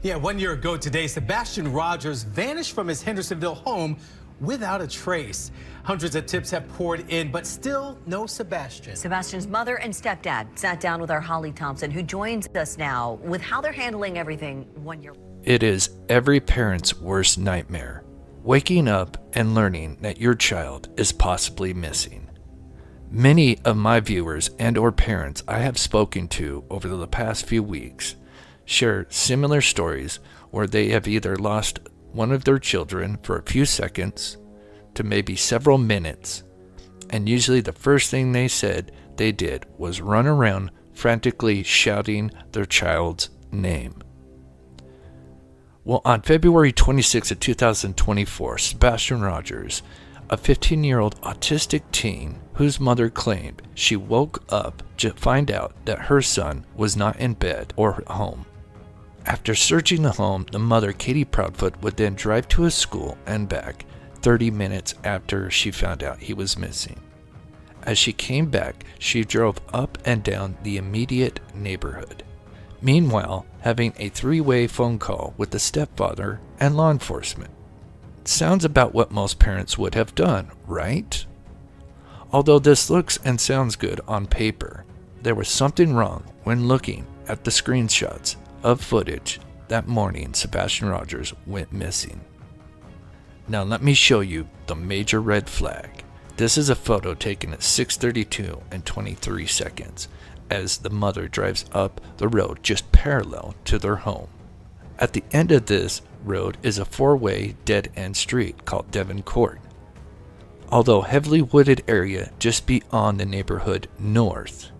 Yeah, 1 year ago today, Sebastian Rogers vanished from his Hendersonville home without a trace. Hundreds of tips have poured in, but still no Sebastian. Sebastian's mother and stepdad sat down with our Holly Thompson, who joins us now with how they're handling everything 1 year. It is every parent's worst nightmare, waking up and learning that your child is possibly missing. Many of my viewers and or parents I have spoken to over the past few weeks share similar stories where they have either lost one of their children for a few seconds to maybe several minutes, and usually the first thing they said they did was run around frantically shouting their child's name. Well, on February 26 of 2024, Sebastian Rogers, a 15-year-old autistic teen whose mother claimed she woke up to find out that her son was not in bed or home. After searching the home, the mother, Katie Proudfoot, would then drive to his school and back 30 minutes after she found out he was missing. As she came back, she drove up and down the immediate neighborhood, meanwhile having a three-way phone call with the stepfather and law enforcement. Sounds about what most parents would have done, right? Although this looks and sounds good on paper, there was something wrong when looking at the screenshots of footage that morning Sebastian Rogers went missing. Now let me show you the major red flag. This is a photo taken at 6:32 and 23 seconds as the mother drives up the road just parallel to their home. At the end of this road is a four-way dead-end street called Devon Court. Although heavily wooded area just beyond the neighborhood north,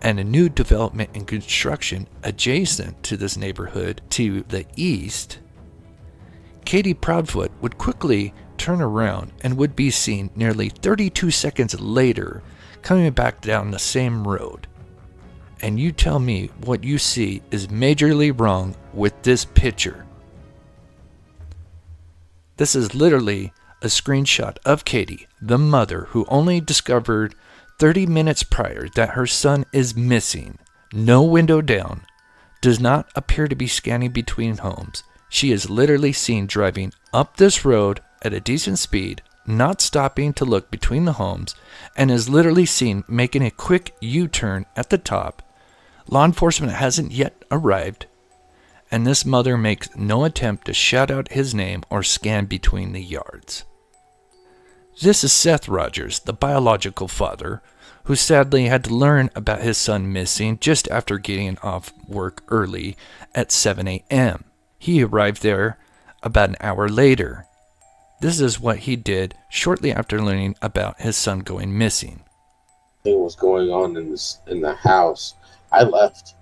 and a new development and construction adjacent to this neighborhood to the east, Katie Proudfoot would quickly turn around and would be seen nearly 32 seconds later coming back down the same road. And you tell me what you see is majorly wrong with this picture. This is literally a screenshot of Katie, the mother who only discovered 30 minutes prior that her son is missing, no window down, does not appear to be scanning between homes. She is literally seen driving up this road at a decent speed, not stopping to look between the homes, and is literally seen making a quick U-turn at the top. Law enforcement hasn't yet arrived, and this mother makes no attempt to shout out his name or scan between the yards. This is Seth Rogers, the biological father, who sadly had to learn about his son missing just after getting off work early at 7 a.m. He arrived there about an hour later. This is what he did shortly after learning about his son going missing. Thing was going on in the house. I left.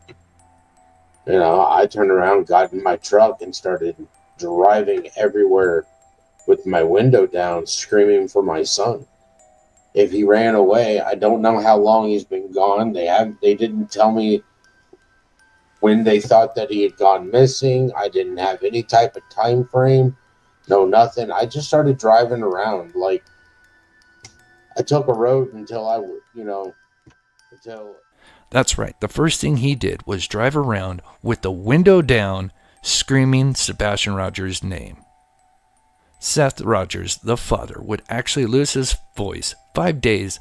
I turned around, got in my truck, and started driving everywhere with my window down, screaming for my son. If he ran away, I don't know how long he's been gone. They didn't tell me when they thought that he had gone missing. I didn't have any type of time frame. No, nothing. I just started driving around. Like, I took a road until That's right. The first thing he did was drive around with the window down, screaming Sebastian Rogers' name. Seth Rogers, the father, would actually lose his voice 5 days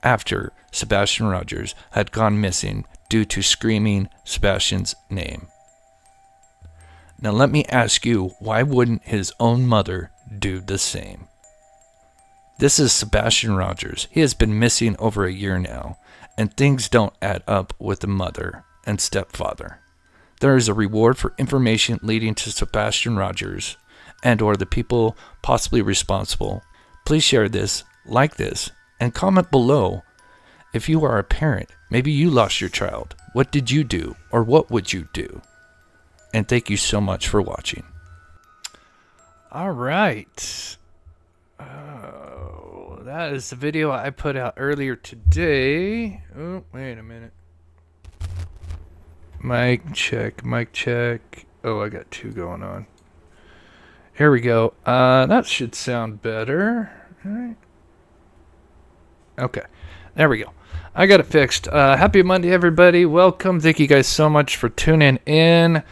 after Sebastian Rogers had gone missing due to screaming Sebastian's name. Now let me ask you, why wouldn't his own mother do the same? This is Sebastian Rogers. He has been missing over a year now, and things don't add up with the mother and stepfather. There is a reward for information leading to Sebastian Rogers and or the people possibly responsible. Please share this, like this, and comment below. If you are a parent, maybe you lost your child. What did you do, or what would you do? And thank you so much for watching. All right. That is the video I put out earlier today. Oh, wait a minute. Mic check, mic check. Oh, I got two going on. Here we go. That should sound better. All right. Okay. There we go. I got it fixed. Happy Monday, everybody. Welcome. Thank you guys so much for tuning in.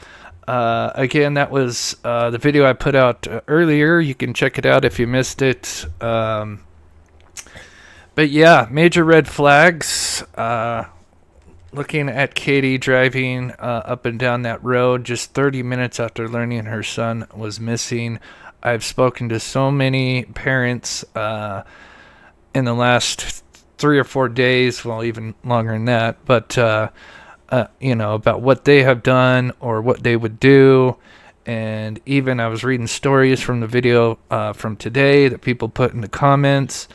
Again, that was the video I put out earlier. You can check it out if you missed it. But yeah, major red flags. Looking at Katie driving up and down that road just 30 minutes after learning her son was missing. I've spoken to so many parents in the last 3 or 4 days, well, even longer than that, but about what they have done or what they would do. And even I was reading stories from the video from today that people put in the comments.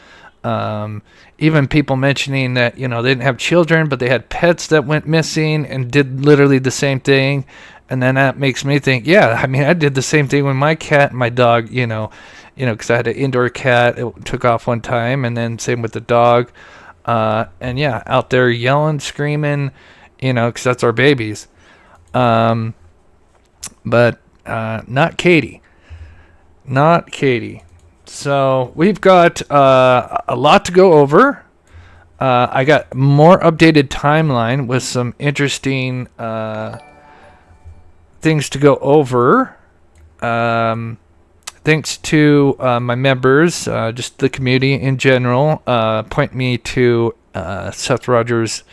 Even people mentioning that, they didn't have children, but they had pets that went missing and did literally the same thing. And then that makes me think, I did the same thing with my cat and my dog, because I had an indoor cat. It took off one time, and then same with the dog. Out there yelling, screaming, because that's our babies. But not Katie. Not Katie. So we've got a lot to go over. I got more updated timeline with some interesting things to go over. Thanks to my members, just the community in general, point me to Seth Rogers'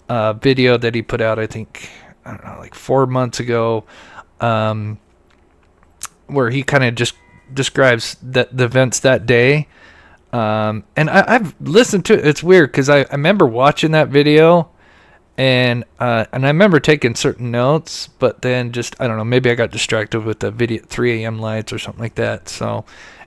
video that he put out, I think, like 4 months ago, where he kind of just describes the events that day. And I've listened to it. It's weird because I remember watching that video and I remember taking certain notes, but then just, I don't know, maybe I got distracted with the video 3 a.m. lights or something like that. So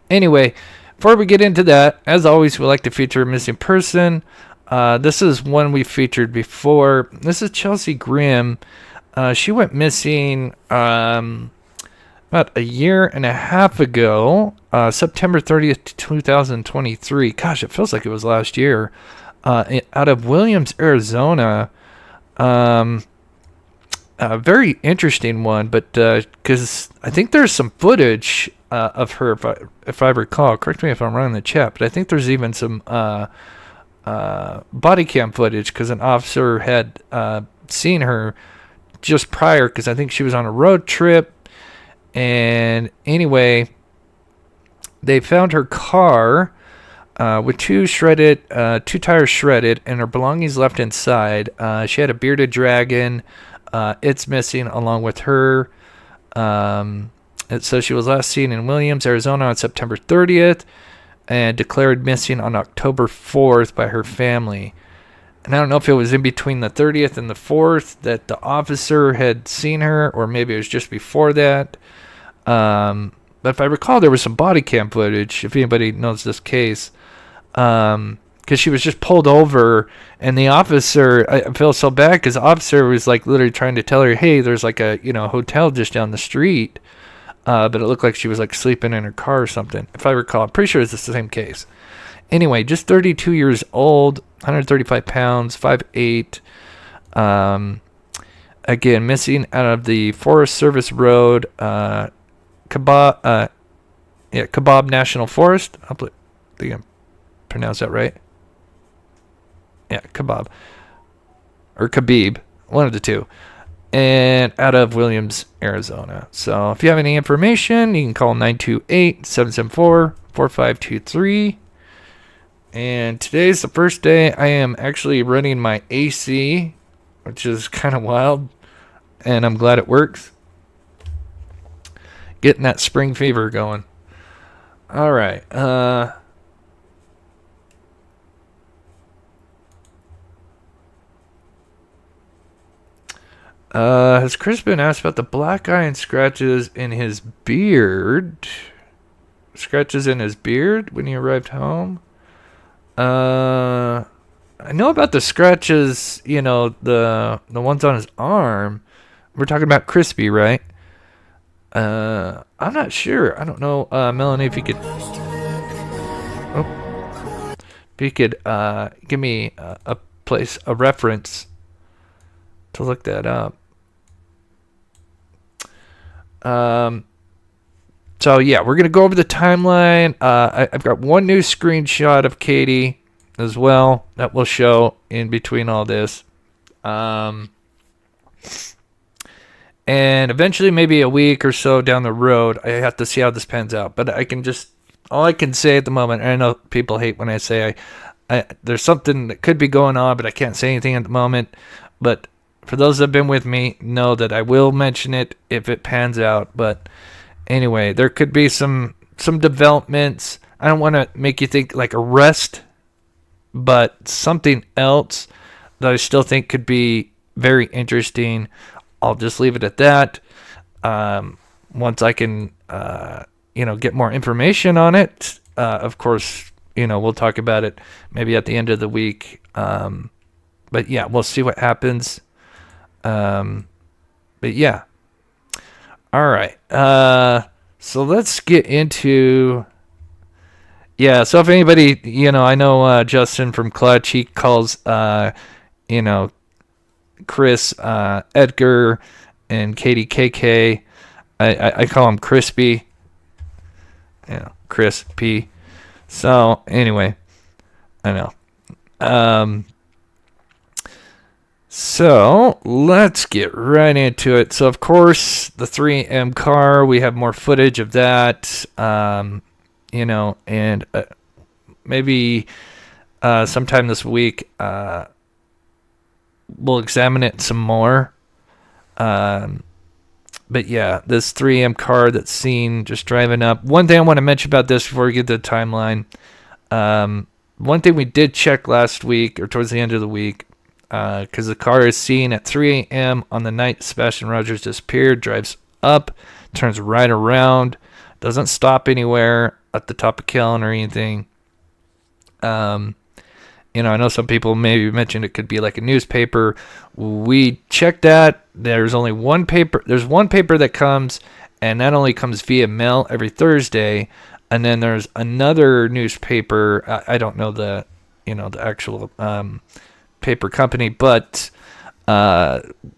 anyway, before we get into that, as always, we like to feature a missing person. This is one we featured before. This is Chelsea Grimm. She went missing about a year and a half ago, September 30th, 2023. Gosh, it feels like it was last year. Out of Williams, Arizona. A very interesting one, but because I think there's some footage of her, if I recall. Correct me if I'm wrong in the chat, but I think there's even some body cam footage because an officer had seen her just prior, because I think she was on a road trip. And anyway, they found her car with two tires shredded, and her belongings left inside. She had a bearded dragon. It's missing along with her. It says she was last seen in Williams, Arizona on September 30th and declared missing on October 4th by her family. And I don't know if it was in between the 30th and the 4th that the officer had seen her, or maybe it was just before that. But if I recall, there was some body cam footage, if anybody knows this case, because she was just pulled over, and the officer, I feel so bad because the officer was like literally trying to tell her, hey, there's like a hotel just down the street, but it looked like she was like sleeping in her car or something, if I recall. I'm pretty sure it's the same case. Anyway, just 32 years old, 135 pounds, 5'8". Again, missing out of the Forest Service Road, Kebab National Forest. I think I pronounced that right. Yeah, Kebab. Or Khabib. One of the two. And out of Williams, Arizona. So if you have any information, you can call 928-774-4523. And today's the first day I am actually running my AC, which is kind of wild. And I'm glad it works. Getting that spring fever going. All right. Has Chris been asked about the black eye and scratches in his beard? Scratches in his beard when he arrived home? I know about the scratches, the ones on his arm. We're talking about Crispy, right? I'm not sure. I don't know, Melanie, if you could give me a reference to look that up. So yeah, we're gonna go over the timeline. I've got one new screenshot of Katie as well that will show in between all this. And eventually, maybe a week or so down the road, I have to see how this pans out. But all I can say at the moment, and I know people hate when I say there's something that could be going on, but I can't say anything at the moment. But for those that have been with me, know that I will mention it if it pans out. But anyway, there could be some developments. I don't want to make you think like arrest, but something else that I still think could be very interesting. I'll just leave it at that. Once I can, get more information on it, of course, we'll talk about it maybe at the end of the week. But yeah, we'll see what happens. But yeah. All right. So let's get into. Yeah. So if anybody, I know Justin from Clutch, he calls, Chris, Edgar, and Katie KK. I call him Crispy. Chris P. So anyway, I know. So let's get right into it. So of course, the 3M car, we have more footage of that. And maybe sometime this week, we'll examine it some more. But yeah, this 3M car that's seen just driving up. One thing I want to mention about this before we get to the timeline. One thing we did check last week or towards the end of the week, because the car is seen at 3 a.m. on the night Sebastian Rogers disappeared, drives up, turns right around, doesn't stop anywhere at the top of Kellen or anything. I know some people maybe mentioned it could be like a newspaper. We checked that. There's only one paper. There's one paper that comes, and that only comes via mail every Thursday. And then there's another newspaper. I don't know the actual paper company, but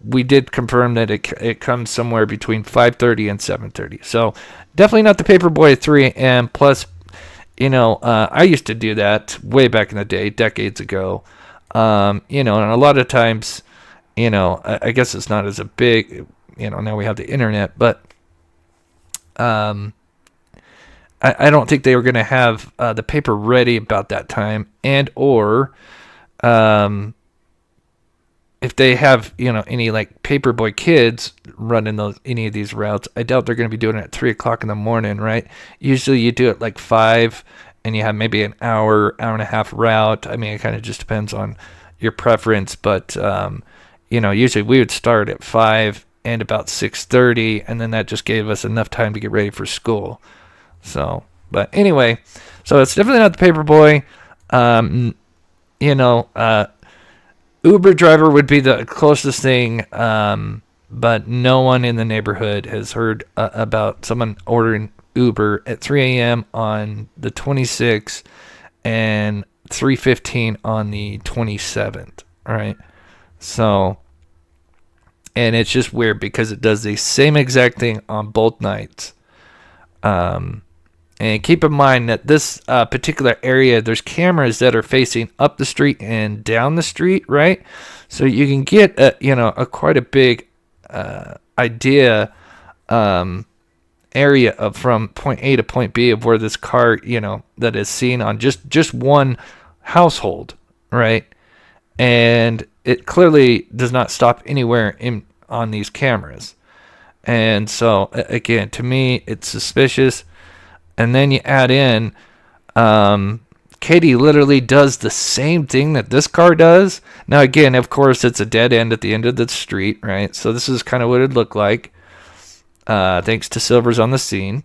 we did confirm that it comes somewhere between 5:30 and 7:30. So definitely not the paper boy at 3 a.m. Plus, I used to do that way back in the day, decades ago. And a lot of times, I guess it's not as a big, now we have the internet, but I don't think they were going to have the paper ready about that time, and or if they have, any like paperboy kids running any of these routes, I doubt they're going to be doing it at 3 o'clock in the morning, right? Usually you do it like 5 and you have maybe an hour and a half route. I mean, it kind of just depends on your preference, but, usually we would start at 5 and about 6:30, and then that just gave us enough time to get ready for school. So, but anyway, so it's definitely not the paperboy. Uber driver would be the closest thing, but no one in the neighborhood has heard about someone ordering Uber at 3 a.m. on the 26th and 3:15 on the 27th, all right? So, and it's just weird because it does the same exact thing on both nights. And keep in mind that this particular area, there's cameras that are facing up the street and down the street, right? So you can get a quite a big idea area of from point A to point B of where this car, that is seen on just one household, right? And it clearly does not stop anywhere on these cameras. And so again, to me, it's suspicious. And then you add in, Katie literally does the same thing that this car does. Now, again, of course, it's a dead end at the end of the street, right? So this is kind of what it'd look like, thanks to Silver's on the scene.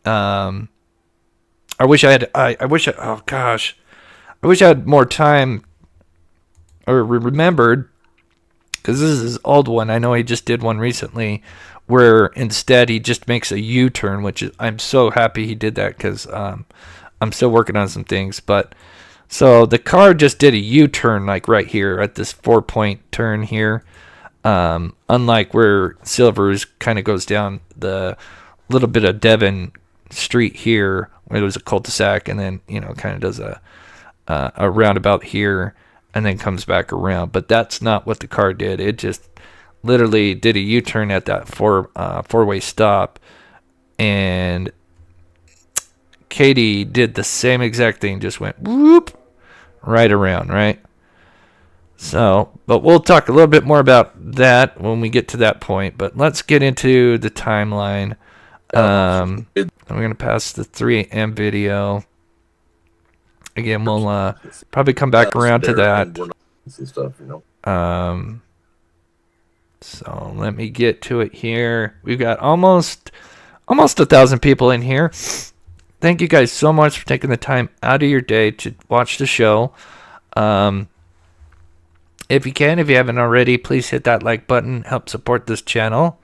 I wish I had more time or remembered, because this is his old one. I know he just did one recently, where instead he just makes a U-turn, which I'm so happy he did that, because I'm still working on some things. But so the car just did a U-turn like right here at this 4-point turn here, unlike where Silver's kind of goes down the little bit of Devon Street here, where there was a cul-de-sac, and then kind of does a roundabout here and then comes back around. But that's not what the car did. It just literally did a U-turn at that four-way stop, and Katie did the same exact thing, just went whoop right around, right? So, but we'll talk a little bit more about that when we get to that point. But let's get into the timeline. I'm going to pass the 3 a.m. video. Again, we'll probably come back around to that. So let me get to it here. We've got almost 1,000 people in here. Thank you guys so much for taking the time out of your day to watch the show. If you haven't already, please hit that like button. Help support this channel.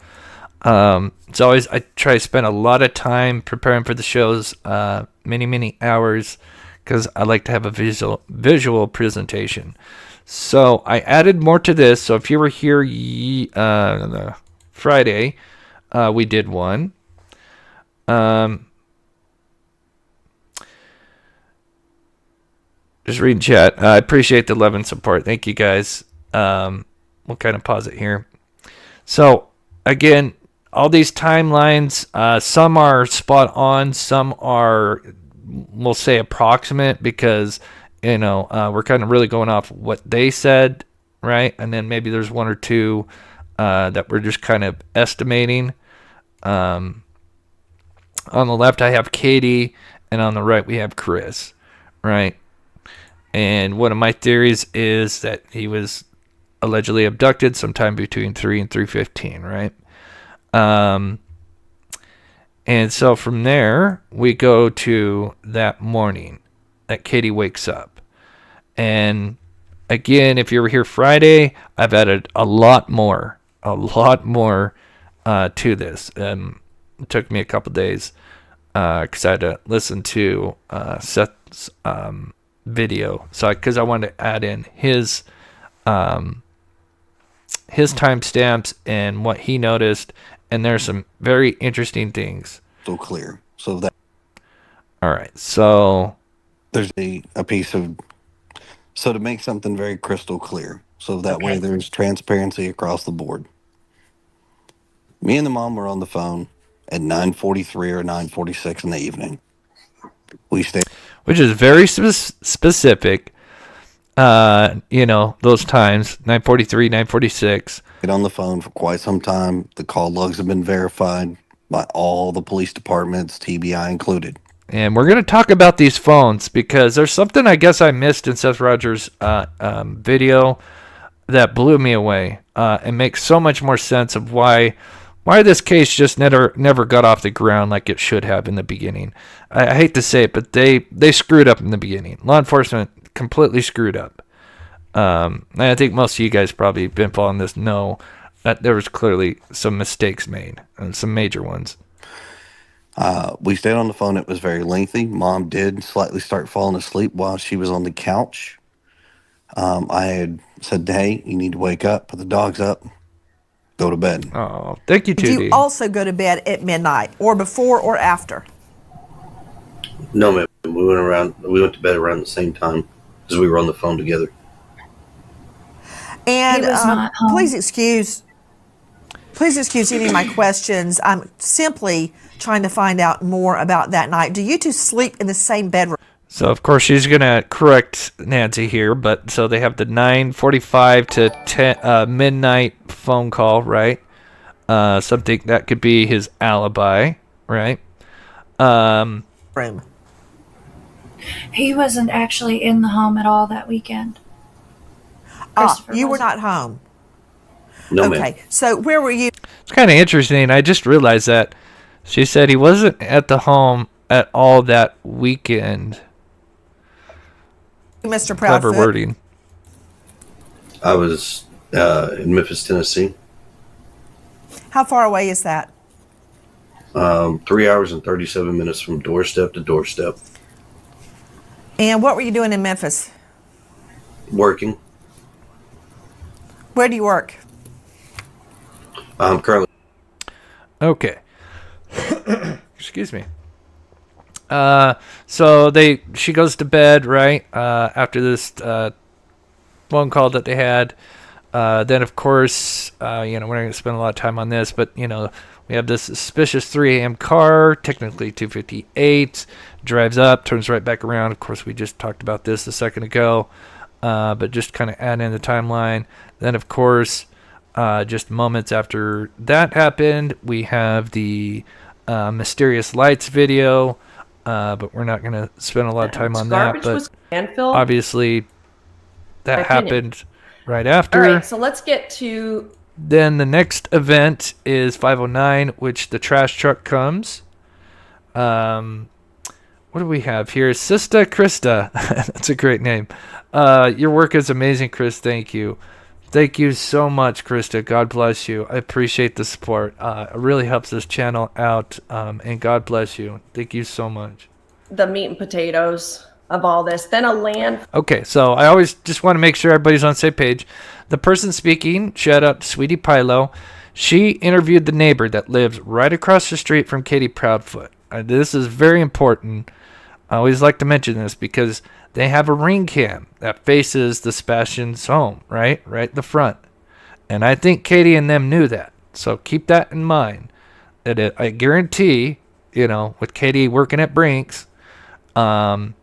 It's always, I try to spend a lot of time preparing for the shows, many hours, because I like to have a visual presentation. So I added more to this. So if you were here Friday, we did one. Just reading chat. I appreciate the love and support. Thank you guys. We'll kind of pause it here. So again, all these timelines, some are spot on, some are, we'll say, approximate, because we're kind of really going off what they said, right? And then maybe there's one or two that we're just kind of estimating. On the left, I have Katie, and on the right, we have Chris, right? And one of my theories is that he was allegedly abducted sometime between 3 and 3:15, right? And so from there, we go to that morning that Katie wakes up. And again, if you were here Friday, I've added a lot more to this. It took me a couple days because I had to listen to Seth's video, so because I wanted to add in his timestamps and what he noticed, and there's some very interesting things. So clear, so that all right, so there's a piece of, so to make something very crystal clear, so that way there's transparency across the board. Me and the mom were on the phone at 9:43 or 9:46 in the evening. We stayed, which is very specific. Those times, 9:43, 9:46. on the phone for quite some time. The call logs have been verified by all the police departments, TBI included. And we're going to talk about these phones because there's something I guess I missed in Seth Rogers' video that blew me away. It makes so much more sense of why this case just never got off the ground like it should have in the beginning. I hate to say it, but they screwed up in the beginning. Law enforcement completely screwed up. And I think most of you guys probably been following this know that there was clearly some mistakes made, and some major ones. We stayed on the phone. It was very lengthy. Mom did slightly start falling asleep while she was on the couch. I had said, hey, you need to wake up, put the dogs up, go to bed. Oh, thank you, Did Judy. you also go to bed at midnight, or before or after? No, ma'am. We went to bed around the same time because we were on the phone together. And He was not home. please excuse any of my questions. I'm simply trying to find out more about that night. Do you two sleep in the same bedroom? So, of course, she's going to correct Nancy here, but so they have the 9:45 to 10, midnight phone call, right? Something that could be his alibi, right? Room. He wasn't actually in the home at all that weekend. Christopher You were wasn't. not home. No, ma'am. Okay, so where were you? It's kind of interesting. I just realized that she said he wasn't at the home at all that weekend. Mr. Clever Proudfoot? wording. I was in Memphis, Tennessee. How far away is that? 3 hours and 37 minutes from doorstep to doorstep. And what were you doing in Memphis? Working. Where do you work? I'm currently. Okay. Excuse me. So she goes to bed, right? After this phone call that they had. Then, of course, we're not going to spend a lot of time on this, but, we have this suspicious 3 a.m. car, technically 258, drives up, turns right back around. Of course, we just talked about this a second ago, but just kind of add in the timeline. Then, of course, just moments after that happened, we have the mysterious lights video, but we're not going to spend a lot of time on that. But landfill. obviously, that happened right after. All right, so let's get to... Then the next event is 5:09, which the trash truck comes. What do we have here? Sista Krista. That's a great name. Your work is amazing, Chris. Thank you. Thank you so much, Krista. God bless you. I appreciate the support. It really helps this channel out, and God bless you. Thank you so much. The meat and potatoes of all this. Then a land... Okay, so I always just want to make sure everybody's on the same page. The person speaking, shout out to Sweetie Pilo, she interviewed the neighbor that lives right across the street from Katie Proudfoot. This is very important. I always like to mention this because they have a ring cam that faces the Sebastian's home, right in the front. And I think Katie and them knew that. So keep that in mind. I guarantee, with Katie working at Brinks, and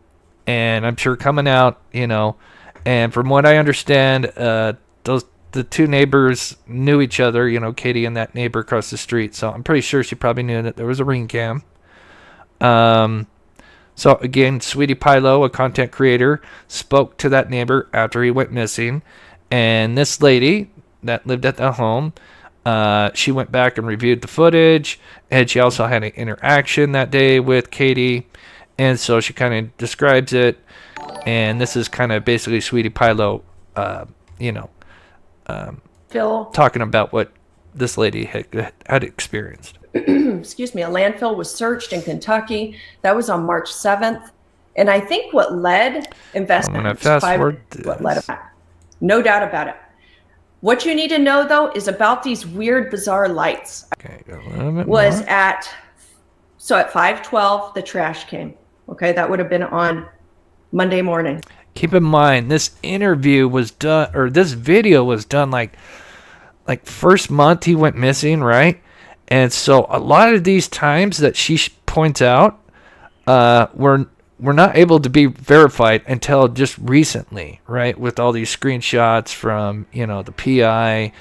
I'm sure coming out, and from what I understand, the two neighbors knew each other, Katie and that neighbor across the street. So I'm pretty sure she probably knew that there was a ring cam. So again, Sweetie Pilo, a content creator, spoke to that neighbor after he went missing. And this lady that lived at the home, she went back and reviewed the footage. And she also had an interaction that day with Katie. And so she kind of describes it. And this is kind of basically Sweetie Pilo, Phil, talking about what this lady had experienced. excuse me, a landfill was searched in Kentucky. That was on March 7th. And I think what led investigators... No doubt about it. What you need to know, though, is about these weird, bizarre lights. Okay, go a little bit was more. at 5:12, the trash came. Okay, that would have been on Monday morning. Keep in mind, this interview was done, or this video was done like first month he went missing, right? And so a lot of these times that she points out were not able to be verified until just recently, right? With all these screenshots from, the PI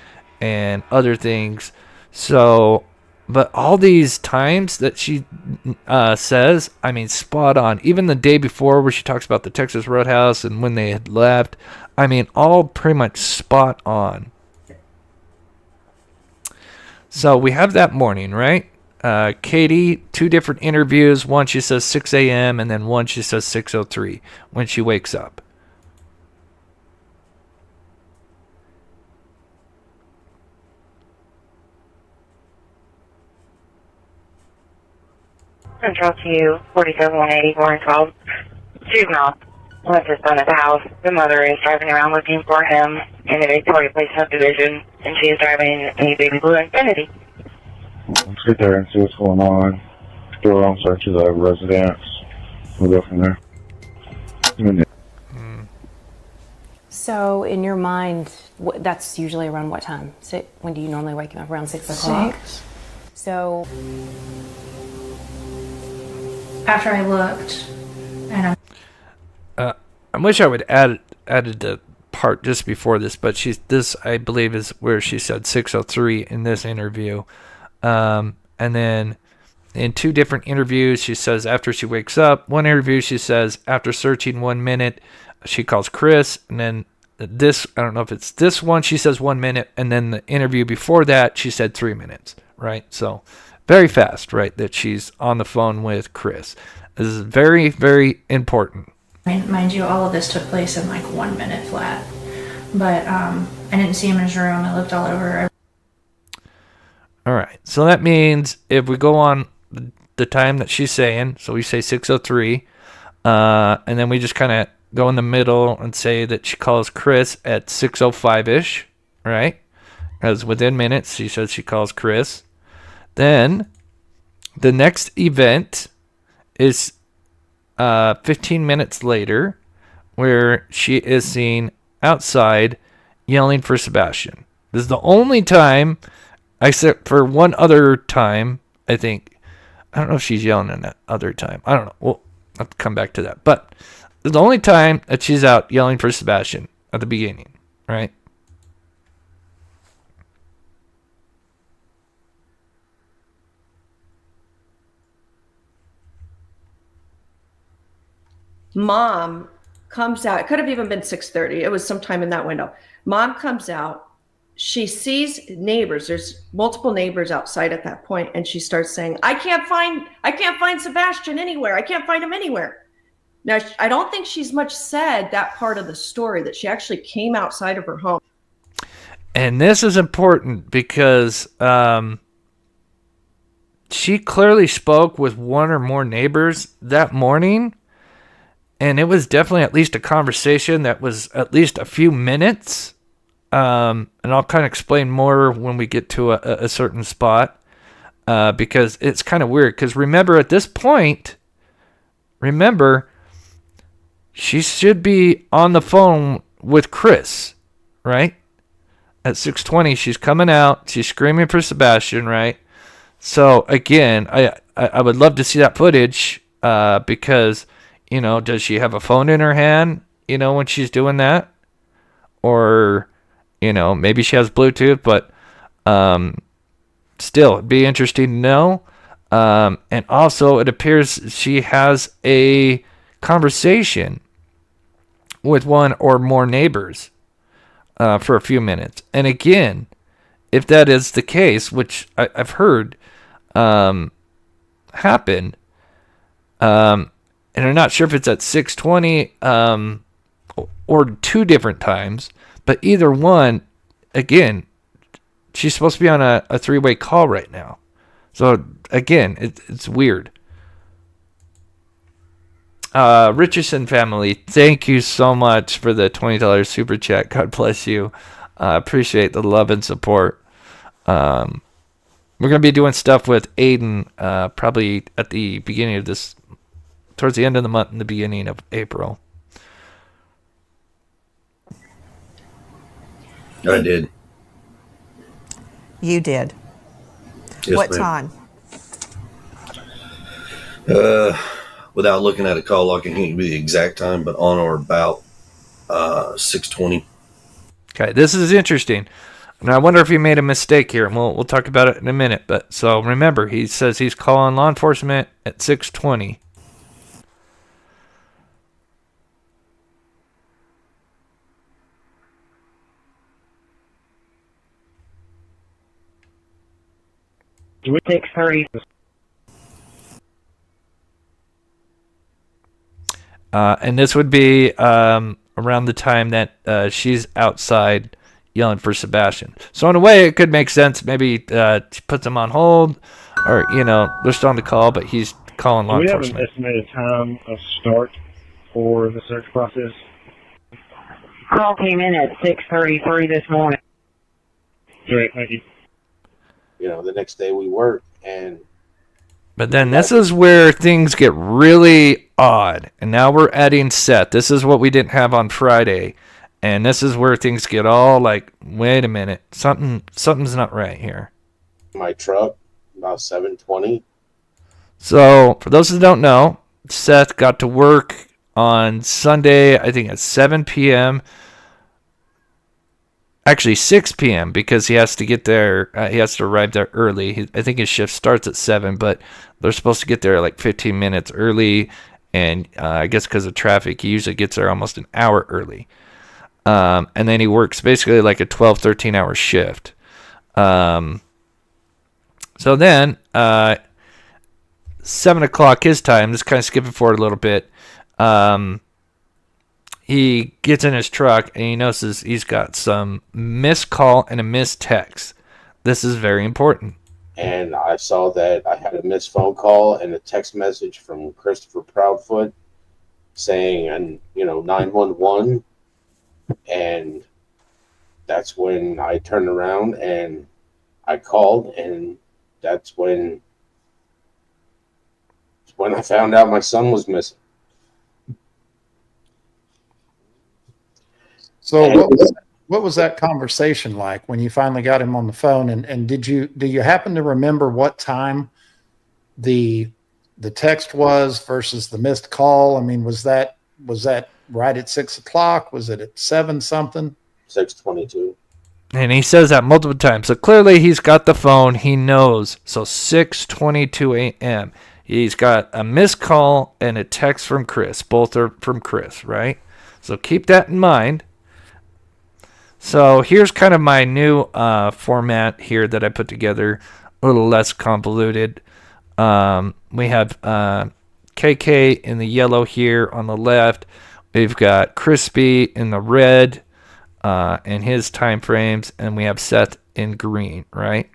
and other things. So, but all these times that she says, I mean, spot on. Even the day before where she talks about the Texas Roadhouse and when they had left, I mean, all pretty much spot on. So we have that morning, right? Katie, 2 different interviews. One she says 6 a.m. and then one she says 6:03 when she wakes up. Central to 47-180, 412. Juvenile left his son at the house. The mother is driving around looking for him in the Victoria Place subdivision, and she is driving a baby blue Infiniti. Let's get there and see what's going on. Do our own search of the residence. We'll go from there. So, in your mind, that's usually around what time? When do you normally wake him up? Around 6 o'clock? 6. So, After I looked, and I wish I would added the part just before this, but this I believe is where she said 6:03 in this interview. And then in 2 different interviews, she says after she wakes up. One interview, she says after searching 1 minute, she calls Chris. And then this, I don't know if it's this one, she says 1 minute. And then the interview before that, she said 3 minutes, right? So very fast, right, that she's on the phone with Chris. This is very, very important. mind you, all of this took place in like 1 minute flat. But I didn't see him in his room. I looked all over. All right, so that means if we go on the time that she's saying, so we say 6:03, and then we just kind of go in the middle and say that she calls Chris at 6:05-ish, right? Because within minutes, she says she calls Chris. Then the next event is 15 minutes later, where she is seen outside yelling for Sebastian. This is the only time, except for one other time, I think. I don't know if she's yelling in that other time. I don't know. We'll have to come back to that. But it's the only time that she's out yelling for Sebastian at the beginning, right? Mom comes out. It could have even been 6:30. It was sometime in that window. Mom comes out. She sees neighbors. There's multiple neighbors outside at that point, and she starts saying, I can't find Sebastian anywhere. I can't find him anywhere. Now, I don't think she's much said that part of the story, that she actually came outside of her home. And this is important because she clearly spoke with one or more neighbors that morning. And it was definitely at least a conversation that was at least a few minutes. And I'll kind of explain more when we get to a certain spot. Because it's kind of weird. Because remember, at this point, she should be on the phone with Chris, right? At 6:20, she's coming out. She's screaming for Sebastian, right? So, again, I would love to see that footage because... does she have a phone in her hand, when she's doing that? Or, maybe she has Bluetooth, but still, it'd be interesting to know. And also, it appears she has a conversation with one or more neighbors for a few minutes. And again, if that is the case, which I've heard happen, and I'm not sure if it's at 6:20 or two different times, but either one, again, she's supposed to be on a three-way call right now. So, again, it's weird. Richardson family, thank you so much for the $20 super chat. God bless you. Appreciate the love and support. We're going to be doing stuff with Aiden probably at the beginning of this, towards the end of the month and the beginning of April. I did. You did. Yes, what ma'am. time? Without looking at a call log, I can't give you the exact time, but on or about 6:20. Okay, this is interesting. And I wonder if he made a mistake here, and we'll talk about it in a minute. But so remember, he says he's calling law enforcement at 6:20. With 6:30. And this would be around the time that she's outside yelling for Sebastian. So in a way, it could make sense. Maybe she puts him on hold, or they're still on the call, but he's calling law enforcement. Do we have an estimated time of start for the search process? Call came in at 6:33 this morning. Great, thank you. The next day we work, and but then this is where things get really odd. And now we're adding Seth. This is what we didn't have on Friday. And this is where things get all like, wait a minute, something's not right here. My truck about 7:20. So for those who don't know, Seth got to work on Sunday, I think at 7 p.m. Actually 6 p.m. because he has to get there. He has to arrive there early. I think his shift starts at 7, but they're supposed to get there like 15 minutes early. And I guess because of traffic, he usually gets there almost an hour early. And then he works basically like a 12, 13-hour shift. So then, 7 o'clock his time, just kind of skipping forward a little bit, he gets in his truck and he notices he's got some missed call and a missed text. This is very important. And I saw that I had a missed phone call and a text message from Christopher Proudfoot saying, 911. And that's when I turned around and I called, and that's when I found out my son was missing. So what was that conversation like when you finally got him on the phone? And do you happen to remember what time the text was versus the missed call? I mean, was that right at 6 o'clock? Was it at 7 something? 6:22. And he says that multiple times. So clearly he's got the phone. He knows. So 6:22 a.m. He's got a missed call and a text from Chris. Both are from Chris, right? So keep that in mind. So here's kind of my new format here that I put together. A little less convoluted. We have KK in the yellow here on the left. We've got Crispy in the red. And his time frames, and we have Seth in green, right?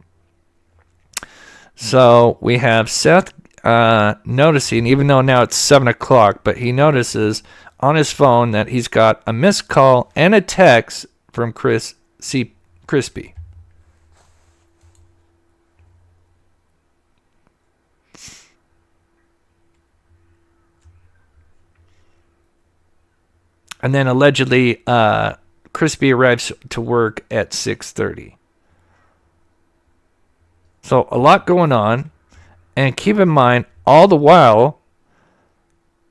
So we have Seth noticing, even though now it's 7 o'clock, but he notices on his phone that he's got a missed call and a text from Crispy. And then allegedly, Crispy arrives to work at 6:30. So a lot going on. And keep in mind, all the while,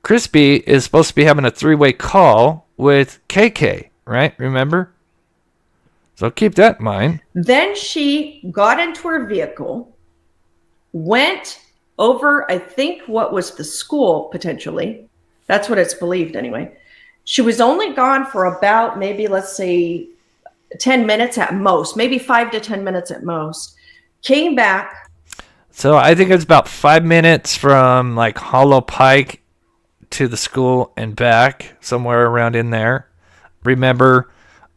Crispy is supposed to be having a 3-way call with KK, right? Remember? So keep that in mind. Then she got into her vehicle, went over, I think, what was the school, potentially. That's what it's believed anyway. She was only gone for about maybe, let's say, 10 minutes at most, maybe 5 to 10 minutes at most. Came back. So I think it's about 5 minutes from like Hollow Pike to the school and back, somewhere around in there. Remember,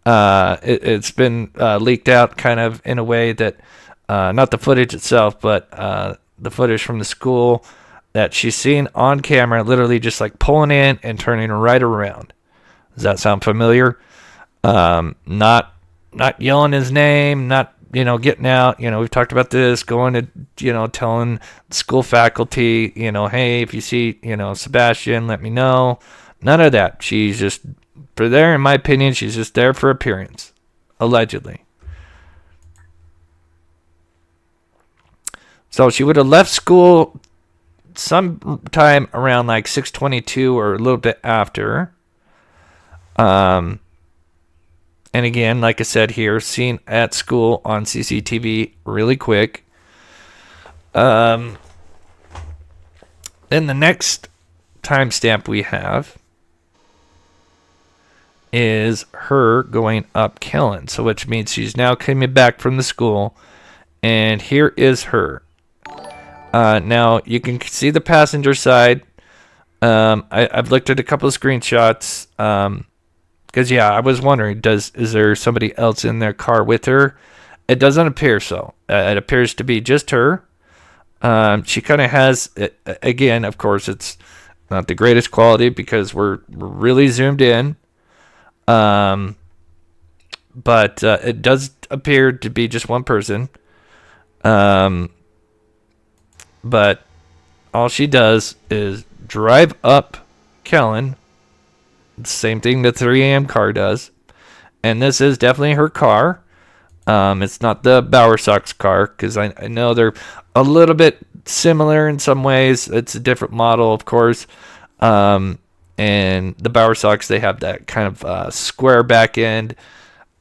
it's been leaked out kind of in a way that, not the footage itself, but the footage from the school that she's seen on camera, literally just like pulling in and turning right around. Does that sound familiar? Not yelling his name, not, getting out. We've talked about this, going to, telling school faculty, hey, if you see, Sebastian, let me know. None of that. She's just, in my opinion, she's just there for appearance, allegedly. So she would have left school sometime around like 6:22 or a little bit after. And again, like I said here, seen at school on CCTV really quick. Then the next timestamp we have is her going up Kellen. So which means she's now coming back from the school. And here is her. Now you can see the passenger side. I've looked at a couple of screenshots. Because I was wondering, is there somebody else in their car with her? It doesn't appear so. It appears to be just her. She kind of has, again, of course, it's not the greatest quality because we're really zoomed in. But it does appear to be just one person. But all she does is drive up Kellen. Same thing the 3 a.m. car does. And this is definitely her car. It's not the Bowersox car because I know they're a little bit similar in some ways. It's a different model, of course. And the Bowersox, they have that kind of square back end.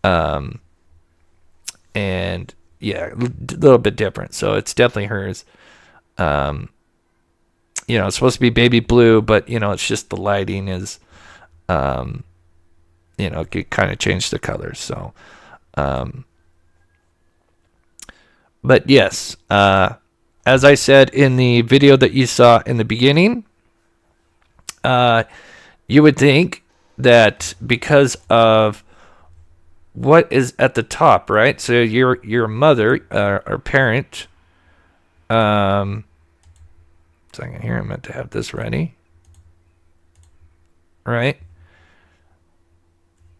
And yeah, a little bit different. So it's definitely hers. It's supposed to be baby blue, but it's just the lighting is, it kind of changed the colors. So, but yes, as I said in the video that you saw in the beginning, you would think that because of what is at the top, right? So your mother or parent, second here, I meant to have this ready. Right?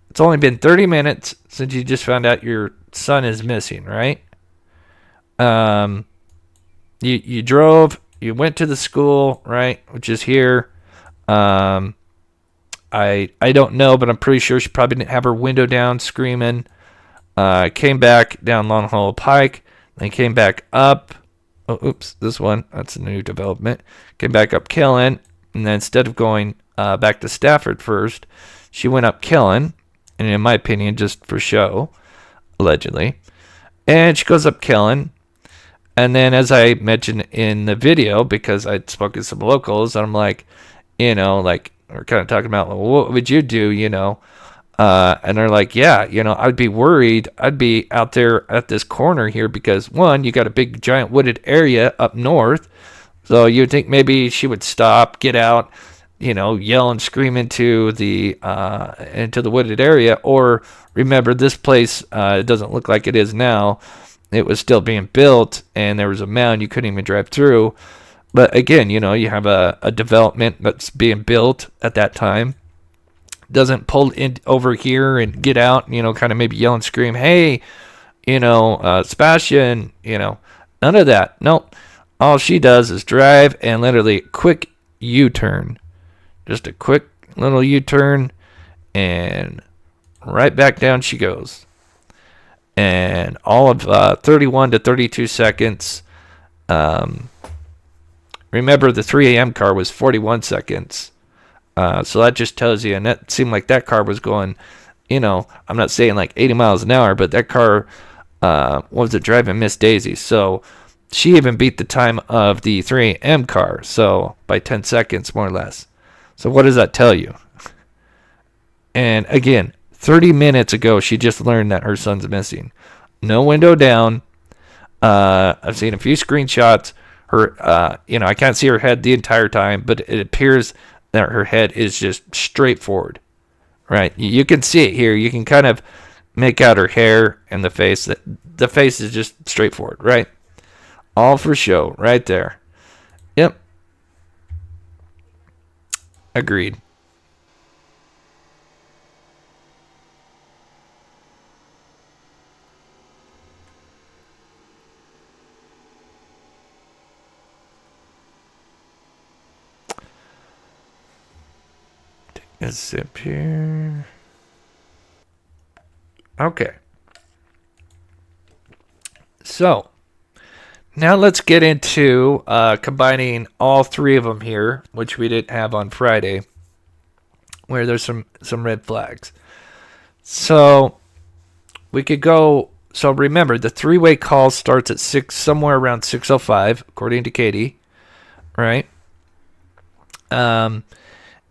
It's only been 30 minutes since you just found out your son is missing, right? You drove, you went to the school, right? Which is here. I I don't know, but I'm pretty sure she probably didn't have her window down screaming. Came back down Long Hollow Pike, then came back up. Oh, oops, this one, that's a new development. Came back up Killen, and then instead of going back to Stafford first, she went up Killen, and in my opinion, just for show, allegedly. And she goes up Killen, and then as I mentioned in the video, because I'd spoken to some locals, I'm like, you know, like, we're kind of talking about, well, what would you do, you know? And they're like, yeah, you know, I'd be worried. I'd be out there at this corner here because, one, you got a big, giant wooded area up north. So you'd think maybe she would stop, get out, you know, yell and scream into the wooded area. Or remember, this place, it doesn't look like it is now. It was still being built, and there was a mound you couldn't even drive through. But again, you know, you have a development that's being built at that time. Doesn't pull in over here and get out, you know, kind of maybe yell and scream, hey, you know, Sebastian, you know, none of that. Nope. All she does is drive and literally quick U-turn. Just a quick little U-turn, and right back down she goes. And all of 31 to 32 seconds. Remember, the 3 a.m. car was 41 seconds. So that just tells you, and that seemed like that car was going, you know, I'm not saying like 80 miles an hour, but that car was driving Miss Daisy. So she even beat the time of the 3 a.m. car, so by 10 seconds, more or less. So what does that tell you? And again, 30 minutes ago, she just learned that her son's missing. No window down. I've seen a few screenshots. Her, you know, I can't see her head the entire time, but it appears that her head is just straight forward, right? You can see it here. You can kind of make out her hair and the face. The face is just straightforward, right? All for show, right there. Yep. Agreed. A sip here. Okay. So, now let's get into combining all three of them here, which we didn't have on Friday, where there's some red flags. So, we could go. So remember, the three-way call starts at somewhere around 6:05, according to Katie, right?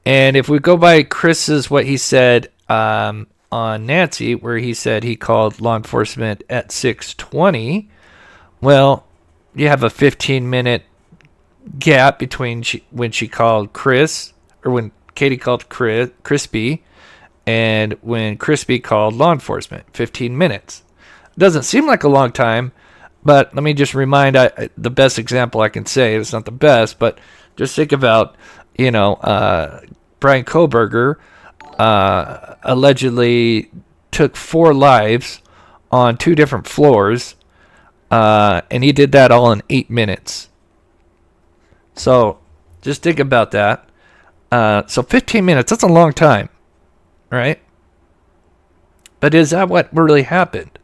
And if we go by Chris's, what he said on Nancy, where he said he called law enforcement at 6:20, well, you have a 15-minute gap between when she called Chris, or when Katie called Crispy, and when Crispy called law enforcement, 15 minutes. Doesn't seem like a long time, but let me just remind, the best example I can say, it's not the best, but just think about, you know, Brian Koberger allegedly took 4 lives on 2 different floors, and he did that all in 8 minutes. So just think about that. So 15 minutes, that's a long time, right? But is that what really happened?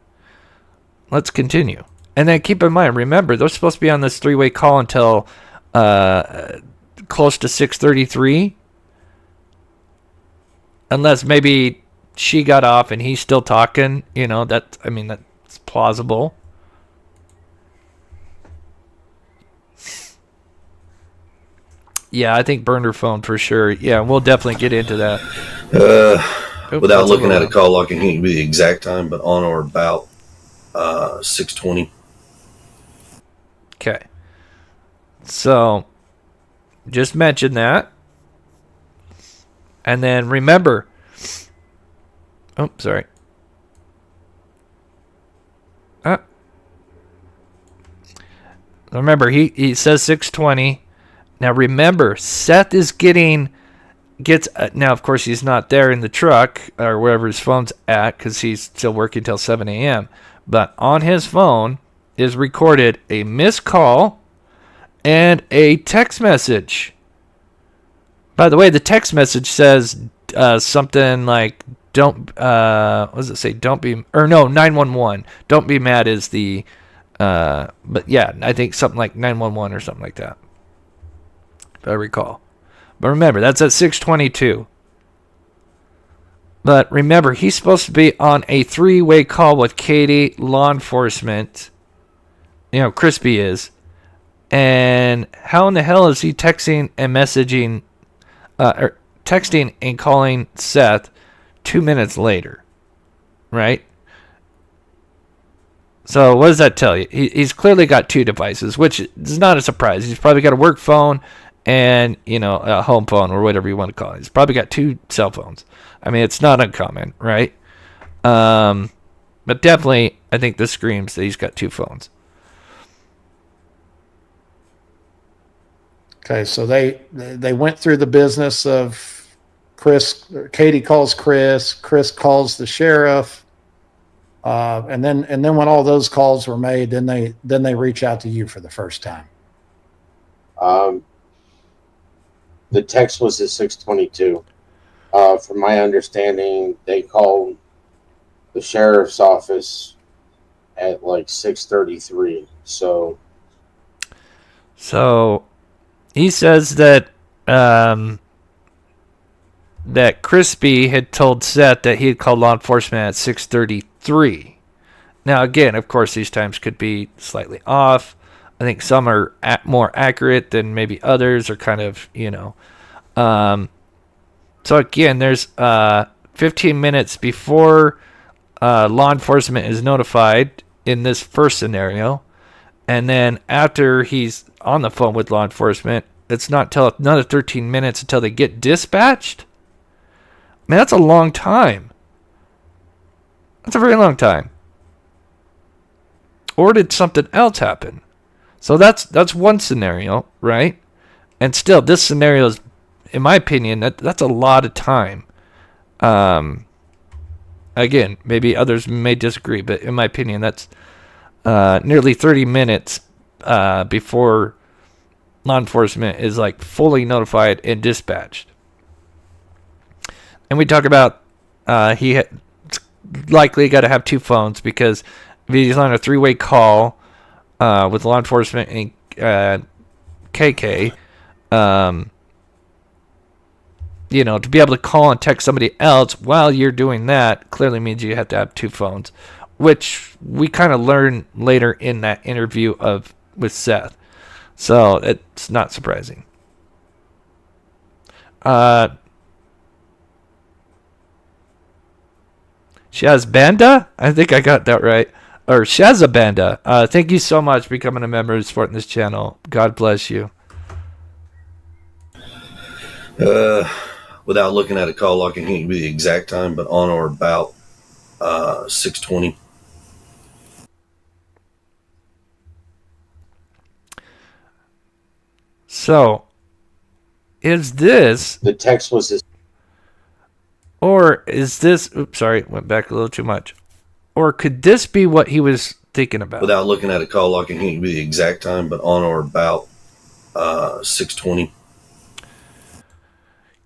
Let's continue. And then keep in mind, remember, they're supposed to be on this 3-way call until close to 6:33. Unless maybe she got off and he's still talking, you know, that's plausible. Yeah, I think burned her phone for sure. Yeah, we'll definitely get into that. Without looking at a call log, I can't give you the exact time, but on or about 6:20. Okay. So, just mention that. And then remember. Oh, sorry. Remember, he says 6:20. Now remember, Seth is now of course he's not there in the truck or wherever his phone's at because he's still working till 7 a.m. But on his phone is recorded a missed call and a text message By the way, the text message says something like, don't, what does it say? Don't be, or no, 911. Don't be mad is the, but yeah, I think something like 911 or something like that, if I recall. But remember, that's at 6:22. But remember, he's supposed to be on a 3-way call with Katie, law enforcement. You know, Crispy is. And how in the hell is he texting and messaging, or texting and calling Seth 2 minutes later? Right? So what does that tell you? He's clearly got 2 devices, which is not a surprise. He's probably got a work phone and, you know, a home phone or whatever you want to call it. He's probably got 2 cell phones. I mean, it's not uncommon, right? But definitely, I think this screams that he's got 2 phones. Okay, so they went through the business of Katie calls Chris calls the sheriff, and then when all those calls were made, then they reach out to you for the first time. The text was at 6:22. From my understanding, they called the sheriff's office at like 6:33. So he says that that Crispy had told Seth that he had called law enforcement at 6:33. Now, again, of course, these times could be slightly off. I think some are more accurate than maybe others, are kind of, you know. So again, there's 15 minutes before law enforcement is notified in this first scenario. And then after he's on the phone with law enforcement, it's not till another 13 minutes until they get dispatched. Man, that's a long time. That's a very long time. Or did something else happen? So that's one scenario, right? And still, this scenario is, in my opinion, that's a lot of time. Again, maybe others may disagree, but in my opinion, that's nearly 30 minutes before law enforcement is like fully notified and dispatched. And we talk about he likely got to have 2 phones, because if he's on a 3-way call with law enforcement and KK, you know, to be able to call and text somebody else while you're doing that clearly means you have to have 2 phones, which we kind of learn later in that interview with Seth. So it's not surprising. Shazbanda? I think I got that right. Or Shazabanda. Thank you so much for becoming a member and supporting this channel. God bless you. Without looking at a call log, I can't give you the exact time, but on or about 6:20. So, is this... The text was his... Or is this... Oops, sorry, went back a little too much. Or could this be what he was thinking about? Without looking at a call log, I can't give you the exact time, but on or about 6:20.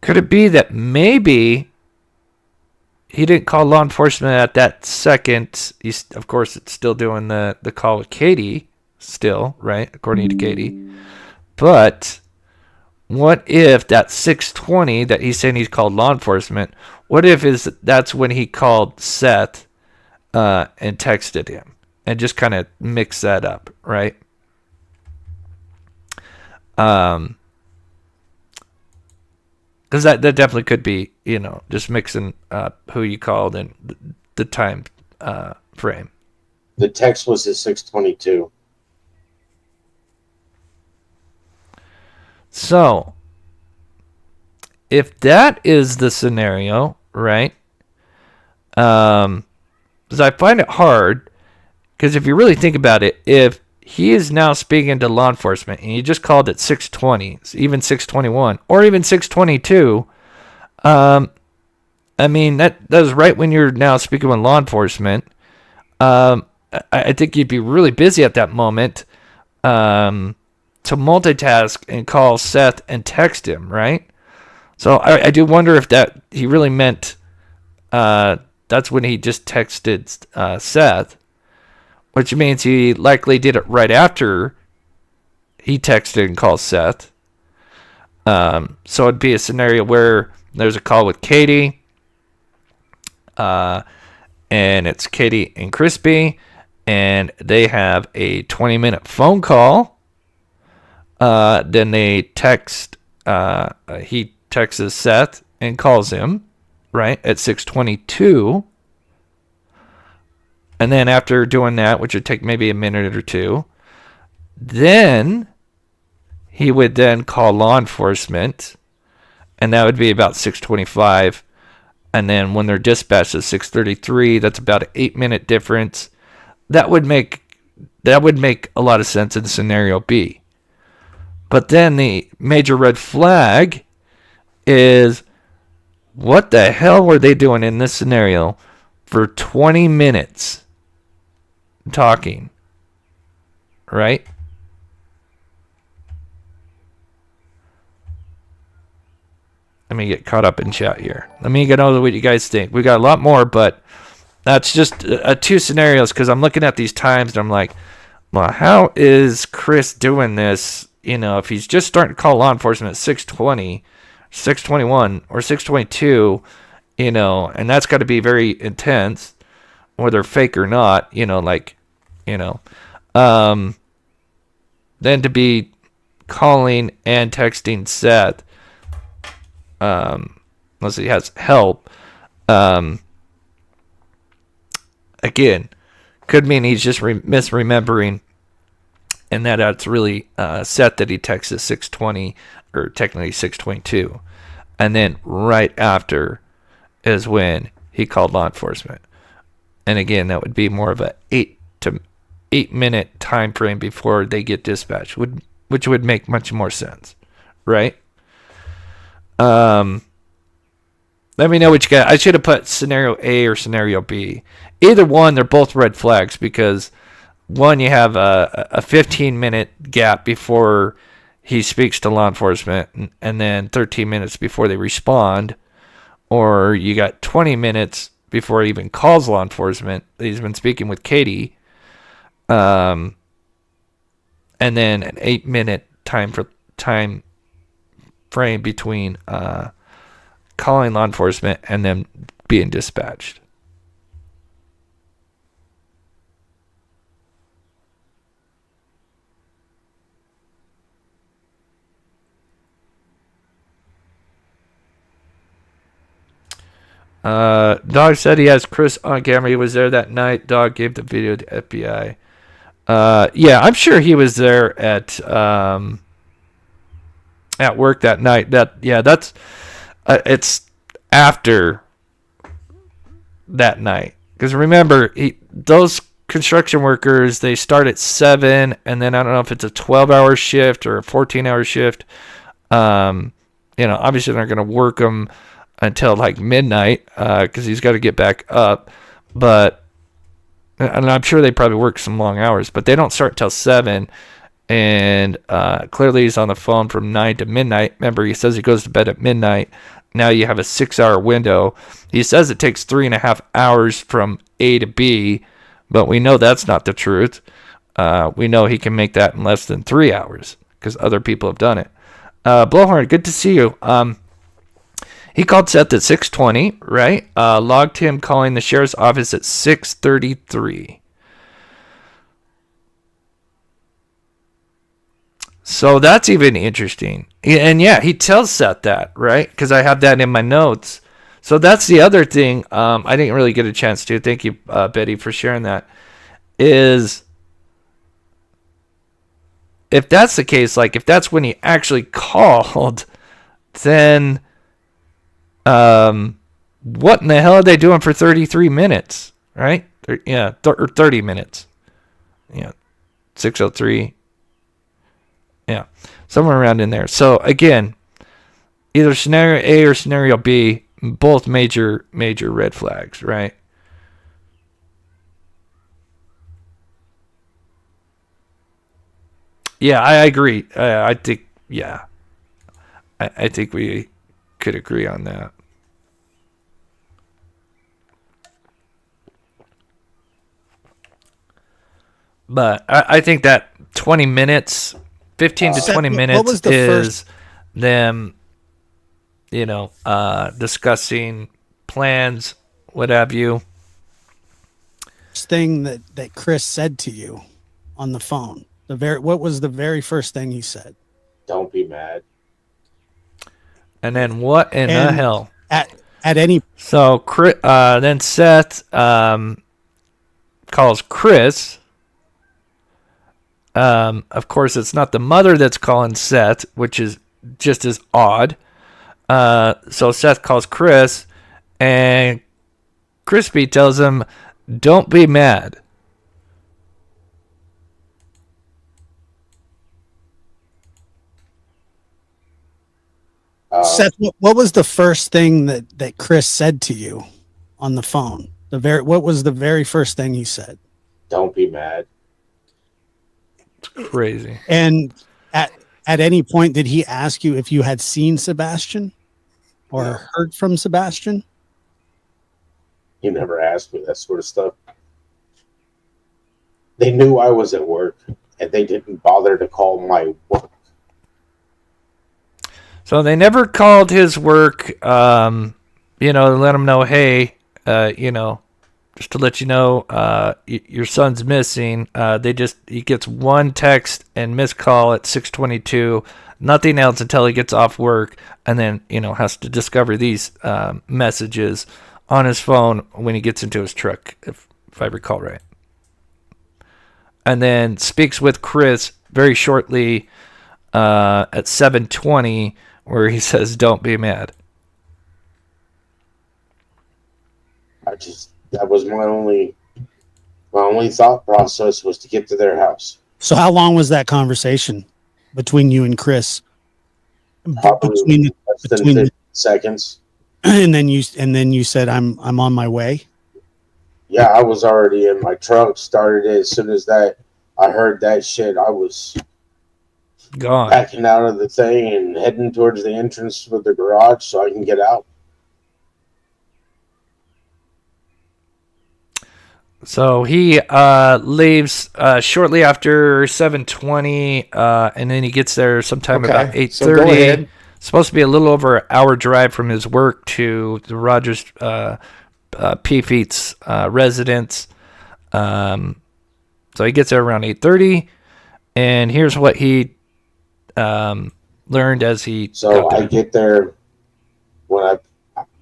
Could it be that maybe he didn't call law enforcement at that second? He's, of course, it's still doing the call with Katie still, right? According to Katie. But what if that 6:20 that he's saying he's called law enforcement, what if that's when he called Seth and texted him and just kind of mix that up, right? Because that definitely could be, you know, just mixing who you called and the time frame. The text was at 6:22. So, if that is the scenario, right? Because I find it hard, because if you really think about it, if he is now speaking to law enforcement and you just called it 6:20, even 6:21, or even 6:22, I mean, that is right when you're now speaking with law enforcement. I think you'd be really busy at that moment to multitask and call Seth and text him, right? So I do wonder if that he really meant that's when he just texted Seth, which means he likely did it right after he texted and called Seth. So it'd be a scenario where there's a call with Katie, and it's Katie and Crispy, and they have a 20-minute phone call. Then they text. He texts Seth and calls him, right, at 6:22. And then after doing that, which would take maybe a minute or two, then he would then call law enforcement, and that would be about 6:25. And then when they're dispatched at 6:33, that's about an 8-minute difference. That would make a lot of sense in scenario B. But then the major red flag is, what the hell were they doing in this scenario for 20 minutes talking, right? Let me get caught up in chat here. Let me get know what you guys think. We got a lot more, but that's just two scenarios, because I'm looking at these times and I'm like, well, how is Chris doing this? You know, if he's just starting to call law enforcement at 6:20, 6:21, or 6:22, you know, and that's got to be very intense, whether fake or not, you know, like, you know, then to be calling and texting Seth, unless he has help, again, could mean he's just misremembering, and that's really Seth that he texts at 6:20, or technically 6:22, and then right after is when he called law enforcement. And again, that would be more of a 8-minute time frame before they get dispatched, which would make much more sense, right? Let me know what you got. I should have put scenario A or scenario B. Either one, they're both red flags, because one, you have a 15-minute gap before he speaks to law enforcement, and then 13 minutes before they respond, or you got 20 minutes before he even calls law enforcement. He's been speaking with Katie, and then an 8-minute time frame between calling law enforcement and then being dispatched. Dog said he has Chris on camera. He was there that night. Dog gave the video to FBI. Yeah, I'm sure he was there at work that night. That's it's after that night, because remember, those construction workers, they start at 7, and then I don't know if it's a 12-hour shift or a 14-hour shift. You know, obviously they're going to work them until like midnight, because he's got to get back up. But, and I'm sure they probably work some long hours, but they don't start till 7. And clearly he's on the phone from 9 to midnight. Remember, he says he goes to bed at midnight. Now you have a 6-hour window. He says it takes 3.5 hours from A to B, but we know that's not the truth. We know he can make that in less than 3 hours, because other people have done it. Blowhorn, good to see you. He called Seth at 6:20, right? Logged him calling the sheriff's office at 6:33. So that's even interesting. And yeah, he tells Seth that, right? Because I have that in my notes. So that's the other thing I didn't really get a chance to. Thank you, Betty, for sharing that. Is if that's the case, like if that's when he actually called, then what in the hell are they doing for 33 minutes, right? Yeah, or 30 minutes. Yeah, 6:03. Yeah, somewhere around in there. So again, either scenario A or scenario B, both major red flags, right? Yeah, I agree. I think, yeah, I think we could agree on that. But I think that 20 minutes, 15 to 20 minutes is them, discussing plans, what have you. Thing that Chris said to you on the phone. What was the very first thing he said? Don't be mad. And then what in the hell? At any. So Chris, then Seth calls Chris. Of course, it's not the mother that's calling Seth, which is just as odd. So Seth calls Chris, and Crispy tells him, "Don't be mad." Seth, what was the first thing that Chris said to you on the phone? What was the very first thing he said? Don't be mad. It's crazy. And at any point, did he ask you if you had seen Sebastian or heard from Sebastian? He never asked me that sort of stuff. They knew I was at work, and they didn't bother to call my work. So they never called his work, to let him know, hey, just to let you know, your son's missing. He gets one text and missed call at 6:22, nothing else until he gets off work, and then, has to discover these messages on his phone when he gets into his truck, if I recall right. And then speaks with Chris very shortly at 7:20, where he says, "Don't be mad." That was my only thought process was to get to their house. So how long was that conversation between you and Chris? Probably less than 50 seconds. And then you said, I'm on my way. Yeah, I was already in my truck. Started it as soon as I heard that shit. I was gone, backing out of the thing and heading towards the entrance of the garage so I can get out. So he leaves shortly after 7:20, and then he gets there sometime about 8:30. So go ahead. It's supposed to be a little over an hour drive from his work to the Rogers P-Feet's residence. So he gets there around 8:30, and here's what he learned as he So I get there.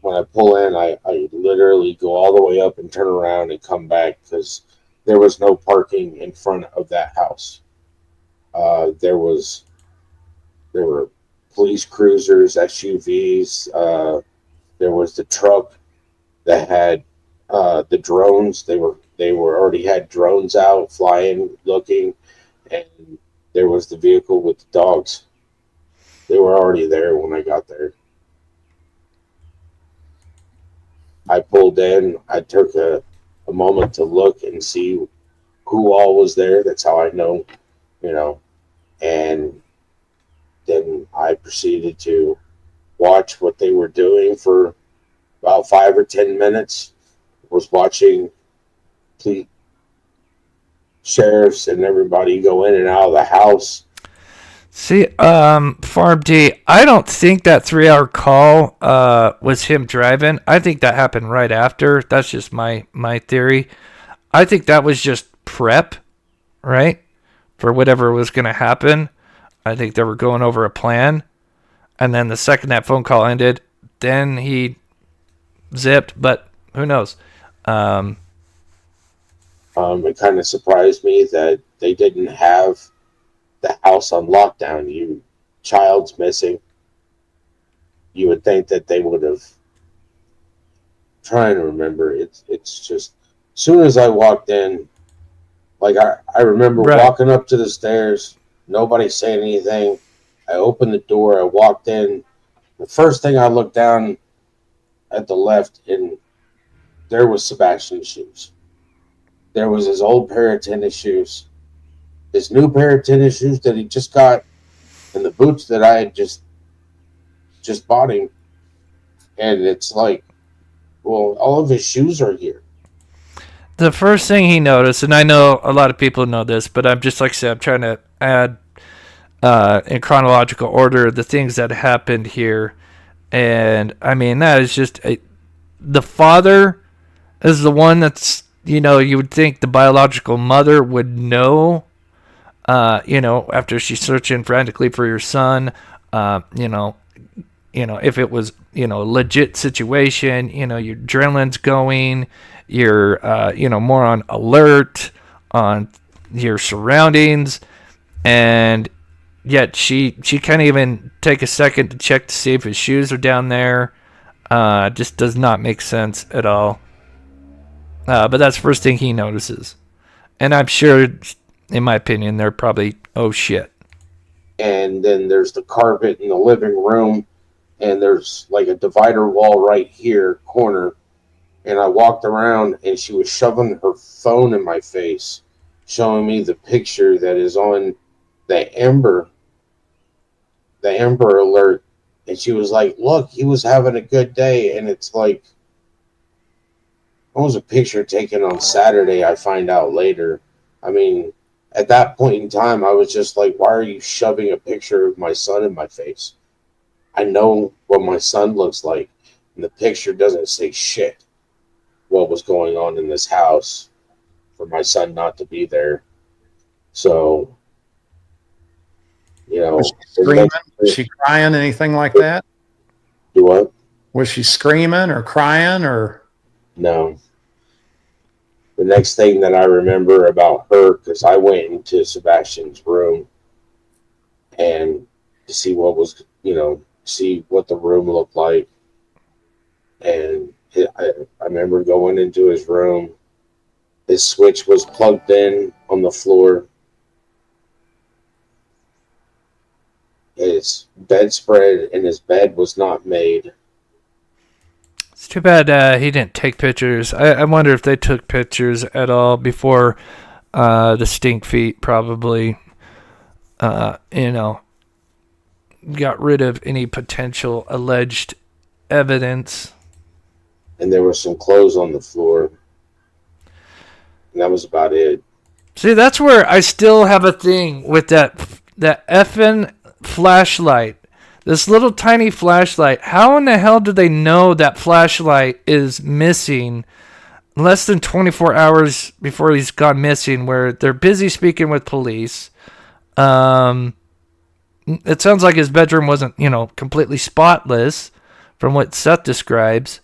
When I pull in, I literally go all the way up and turn around and come back because there was no parking in front of that house. There were police cruisers, SUVs. There was the truck that had the drones. They already had drones out flying, looking, and there was the vehicle with the dogs. They were already there when I got there. I pulled in. I took a moment to look and see who all was there. That's how I know, and then I proceeded to watch what they were doing for about 5 or 10 minutes. Was watching the sheriffs and everybody go in and out of the house. See, Farm D, I don't think that 3-hour call was him driving. I think that happened right after. That's just my theory. I think that was just prep, right, for whatever was going to happen. I think they were going over a plan. And then the second that phone call ended, then he zipped, but who knows? It kind of surprised me that they didn't have the house on lockdown. Child's missing. You would think that they would have. Trying to remember, it's just as soon as I walked in, like I remember walking up to the stairs, nobody saying anything. I opened the door, I walked in. The first thing I looked down at the left, and there was Sebastian's shoes. There was his old pair of tennis shoes, his new pair of tennis shoes that he just got, and the boots that I had just bought him. And it's like, well, all of his shoes are here. The first thing he noticed, and I know a lot of people know this, but I'm just like I said, I'm trying to add in chronological order the things that happened here. And I mean, that is just the father is the one that's, you would think the biological mother would know, after she's searching frantically for your son, if it was, a legit situation, your adrenaline's going, you're, more on alert on your surroundings, and yet she can't even take a second to check to see if his shoes are down there. Just does not make sense at all. But that's the first thing he notices. And I'm sure, in my opinion, they're probably, oh shit. And then there's the carpet in the living room, and there's like a divider wall right here, corner. And I walked around, and she was shoving her phone in my face, showing me the picture that is on the Amber Alert. And she was like, look, he was having a good day. And it's like, it was a picture taken on Saturday, I find out later. I mean, at that point in time, I was just like, why are you shoving a picture of my son in my face? I know what my son looks like, and the picture doesn't say shit what was going on in this house for my son not to be there. So, Was she screaming? Was she crying, anything like that? Do what? Was she screaming or crying or? No. The next thing that I remember about her, because I went into Sebastian's room and to see what was, see what the room looked like. And I remember going into his room. His switch was plugged in on the floor. His bedspread and his bed was not made. It's too bad he didn't take pictures. I wonder if they took pictures at all before the stink feet probably, got rid of any potential alleged evidence. And there were some clothes on the floor. And that was about it. See, that's where I still have a thing with that effing flashlight. This little tiny flashlight. How in the hell do they know that flashlight is missing less than 24 hours before he's gone missing, where they're busy speaking with police? It sounds like his bedroom wasn't, completely spotless from what Seth describes.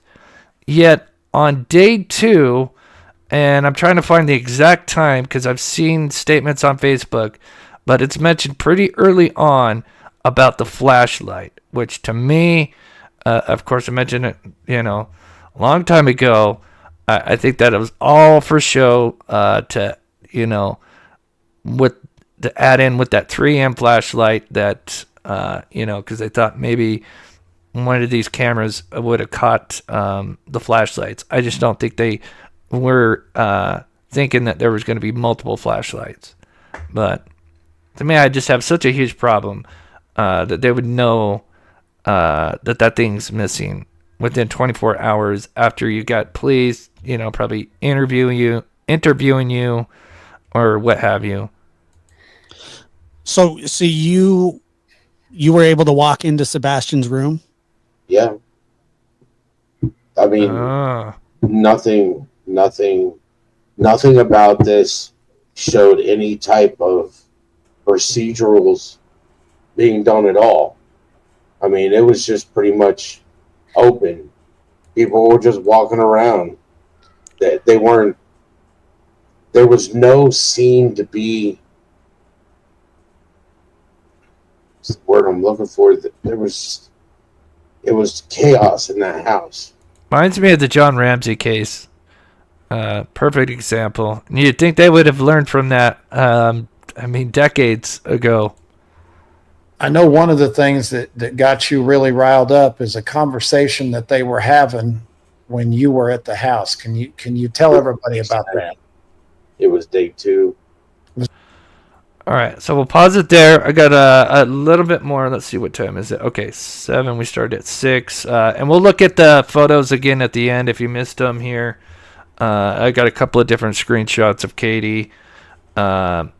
Yet on day 2, and I'm trying to find the exact time because I've seen statements on Facebook, but it's mentioned pretty early on about the flashlight, which to me, of course, I mentioned it, a long time ago. I think that it was all for show to add in with that 3M flashlight that, because they thought maybe one of these cameras would have caught the flashlights. I just don't think they were thinking that there was going to be multiple flashlights. But to me, I just have such a huge problem that they would know that thing's missing within 24 hours after you got police, probably interviewing you, or what have you. So you were able to walk into Sebastian's room? Yeah. I mean, nothing about this showed any type of procedurals being done at all. I mean, it was just pretty much open. People were just walking around. They weren't. There was no scene to be. What's the word I'm looking for? It was chaos in that house. Reminds me of the John Ramsey case. Perfect example. And you'd think they would have learned from that. Decades ago. I know one of the things that got you really riled up is a conversation that they were having when you were at the house. Can you tell everybody about that? It was day 2. All right, so we'll pause it there. I got a little bit more. Let's see, what time is it? Okay, 7. We started at 6. And we'll look at the photos again at the end if you missed them here. I got a couple of different screenshots of Katie. Again,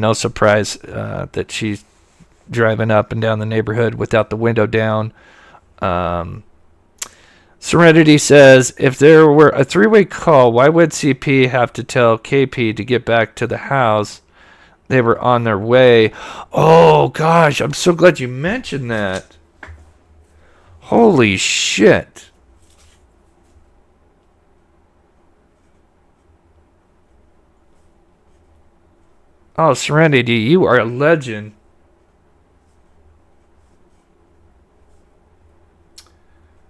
no surprise that she's driving up and down the neighborhood without the window down. Serenity says, if there were a 3-way call, why would CP have to tell KP to get back to the house? They were on their way. Oh, gosh, I'm so glad you mentioned that. Holy shit. Oh, Serenity, you are a legend.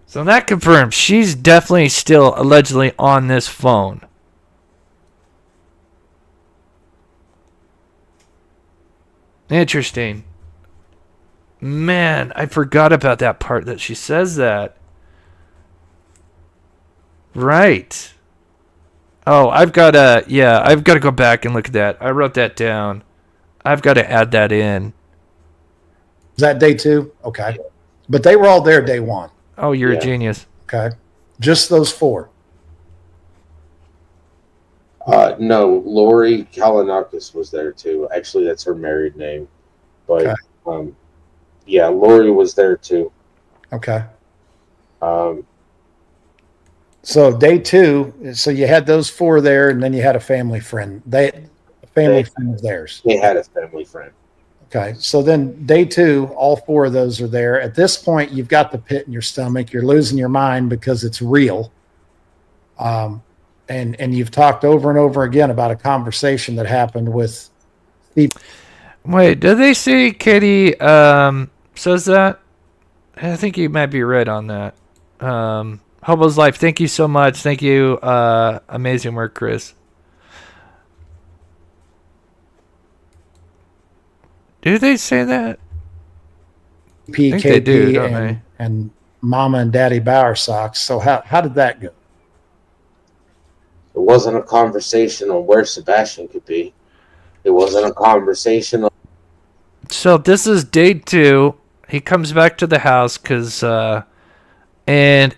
So that confirms she's definitely still allegedly on this phone. Interesting. Man, I forgot about that part that she says that. Right. Oh, I've got to go back and look at that. I wrote that down. I've got to add that in. Is that day 2? Okay. But they were all there day 1. Oh, you're a genius. Okay. Just those 4. No, Lori Kalinakis was there too. Actually, that's her married name. But Lori was there too. Okay. So day 2, so you had those 4 there, and then you had a family friend. Friend of theirs. They had a family friend. Okay. So then day 2, all 4 of those are there. At this point, you've got the pit in your stomach. You're losing your mind because it's real. And you've talked over and over again about a conversation that happened with Steve. Wait, did they say Katie says that? I think you might be right on that. Hobo's Life, thank you so much. Thank you. Amazing work, Chris. Do they say that? I think they do, don't they? And Mama and Daddy Bowersocks. So how did that go? It wasn't a conversation on where Sebastian could be. It wasn't a conversation on... So this is day 2. He comes back to the house because, and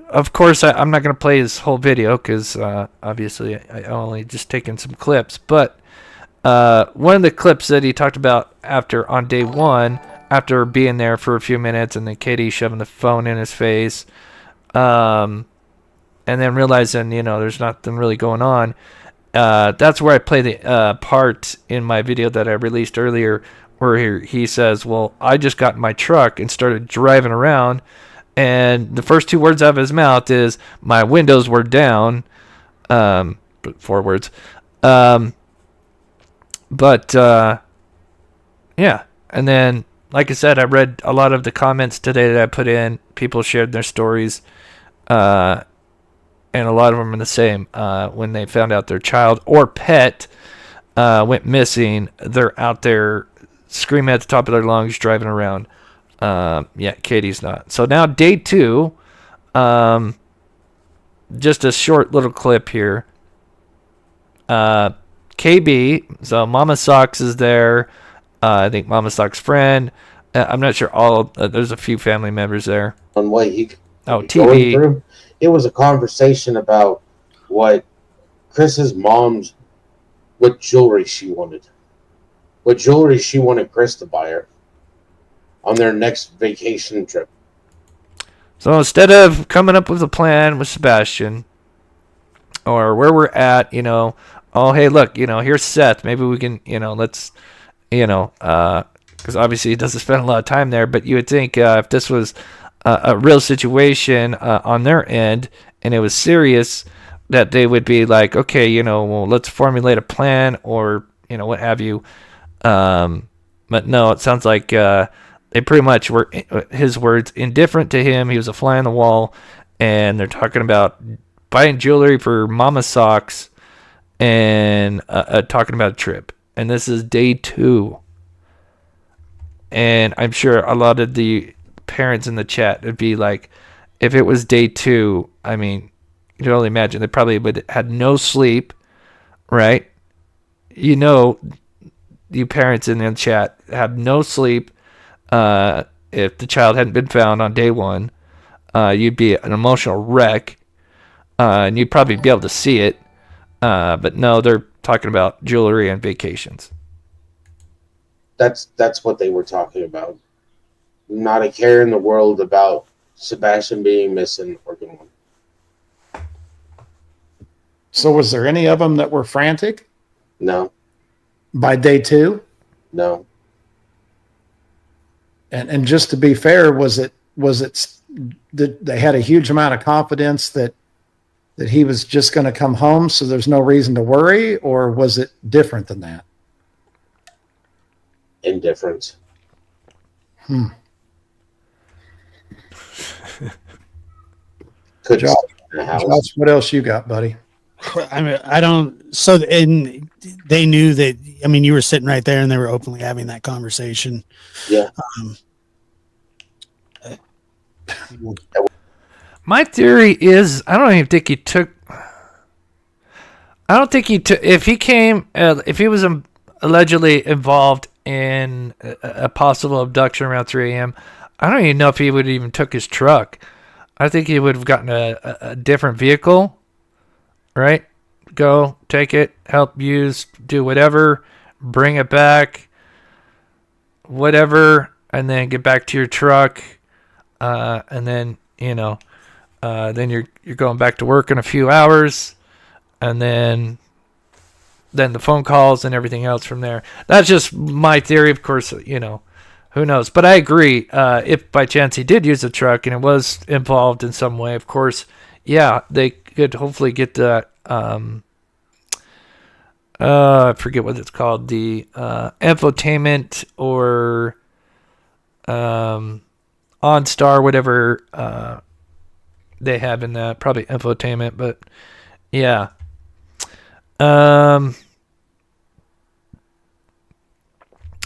of course I'm not going to play his whole video because obviously I only just taken some clips. But one of the clips that he talked about on day 1, after being there for a few minutes, and then Katie shoving the phone in his face, and then realizing, there's nothing really going on. That's where I play the part in my video that I released earlier where he says, well, I just got in my truck and started driving around, and the first 2 words out of his mouth is, my windows were down. 4 words. Yeah. And then, like I said, I read a lot of the comments today that I put in. People shared their stories. And a lot of them are the same. When they found out their child or pet went missing, they're out there screaming at the top of their lungs, driving around. Katie's not. So now day 2, just a short little clip here. KB, so Mama Socks is there. I think Mama Socks' friend. I'm not sure there's a few family members there. On what he TV. Through. It was a conversation about what Chris's mom's, what jewelry she wanted. What jewelry she wanted Chris to buy her on their next vacation trip. So instead of coming up with a plan with Sebastian, or where we're at, oh, hey, look, here's Seth. Maybe we can, let's, because obviously he doesn't spend a lot of time there, but you would think if this was a real situation on their end and it was serious, that they would be like, okay, well, let's formulate a plan or, what have you. But no, it sounds like they pretty much were, his words, indifferent to him. He was a fly on the wall, and they're talking about buying jewelry for Mama Socks and talking about a trip. And this is day 2. And I'm sure a lot of the parents in the chat would be like, if it was day 2, I mean, you can only imagine they probably would had no sleep, right? you parents in the chat have no sleep. If the child hadn't been found on day one, you'd be an emotional wreck, and you'd probably be able to see it. But no, they're talking about jewelry and vacations. That's what they were talking about. Not a care in the world about Sebastian being missing or gone. So was there any of them that were frantic? No. By day 2? No. And just to be fair, was it that they had a huge amount of confidence that he was just going to come home, so there's no reason to worry, or was it different than that? Indifference. Josh, what else you got, buddy? I mean, I don't. So, and they knew that. I mean, you were sitting right there, and they were openly having that conversation. Yeah. My theory is, I don't even think he took. I don't think he took. If he came, if he was allegedly involved in a possible abduction around 3 a.m., I don't even know if he would even took his truck. I think he would have gotten a different vehicle. Right? Go, take it, help use, do whatever, bring it back, whatever, and then get back to your truck. And then, then you're going back to work in a few hours, and then the phone calls and everything else from there. That's just my theory. Of course, who knows? But I agree. If by chance he did use a truck and it was involved in some way, of course, yeah, they could hopefully get the I forget what it's called, the infotainment or OnStar, whatever they have in that, probably infotainment, but yeah. All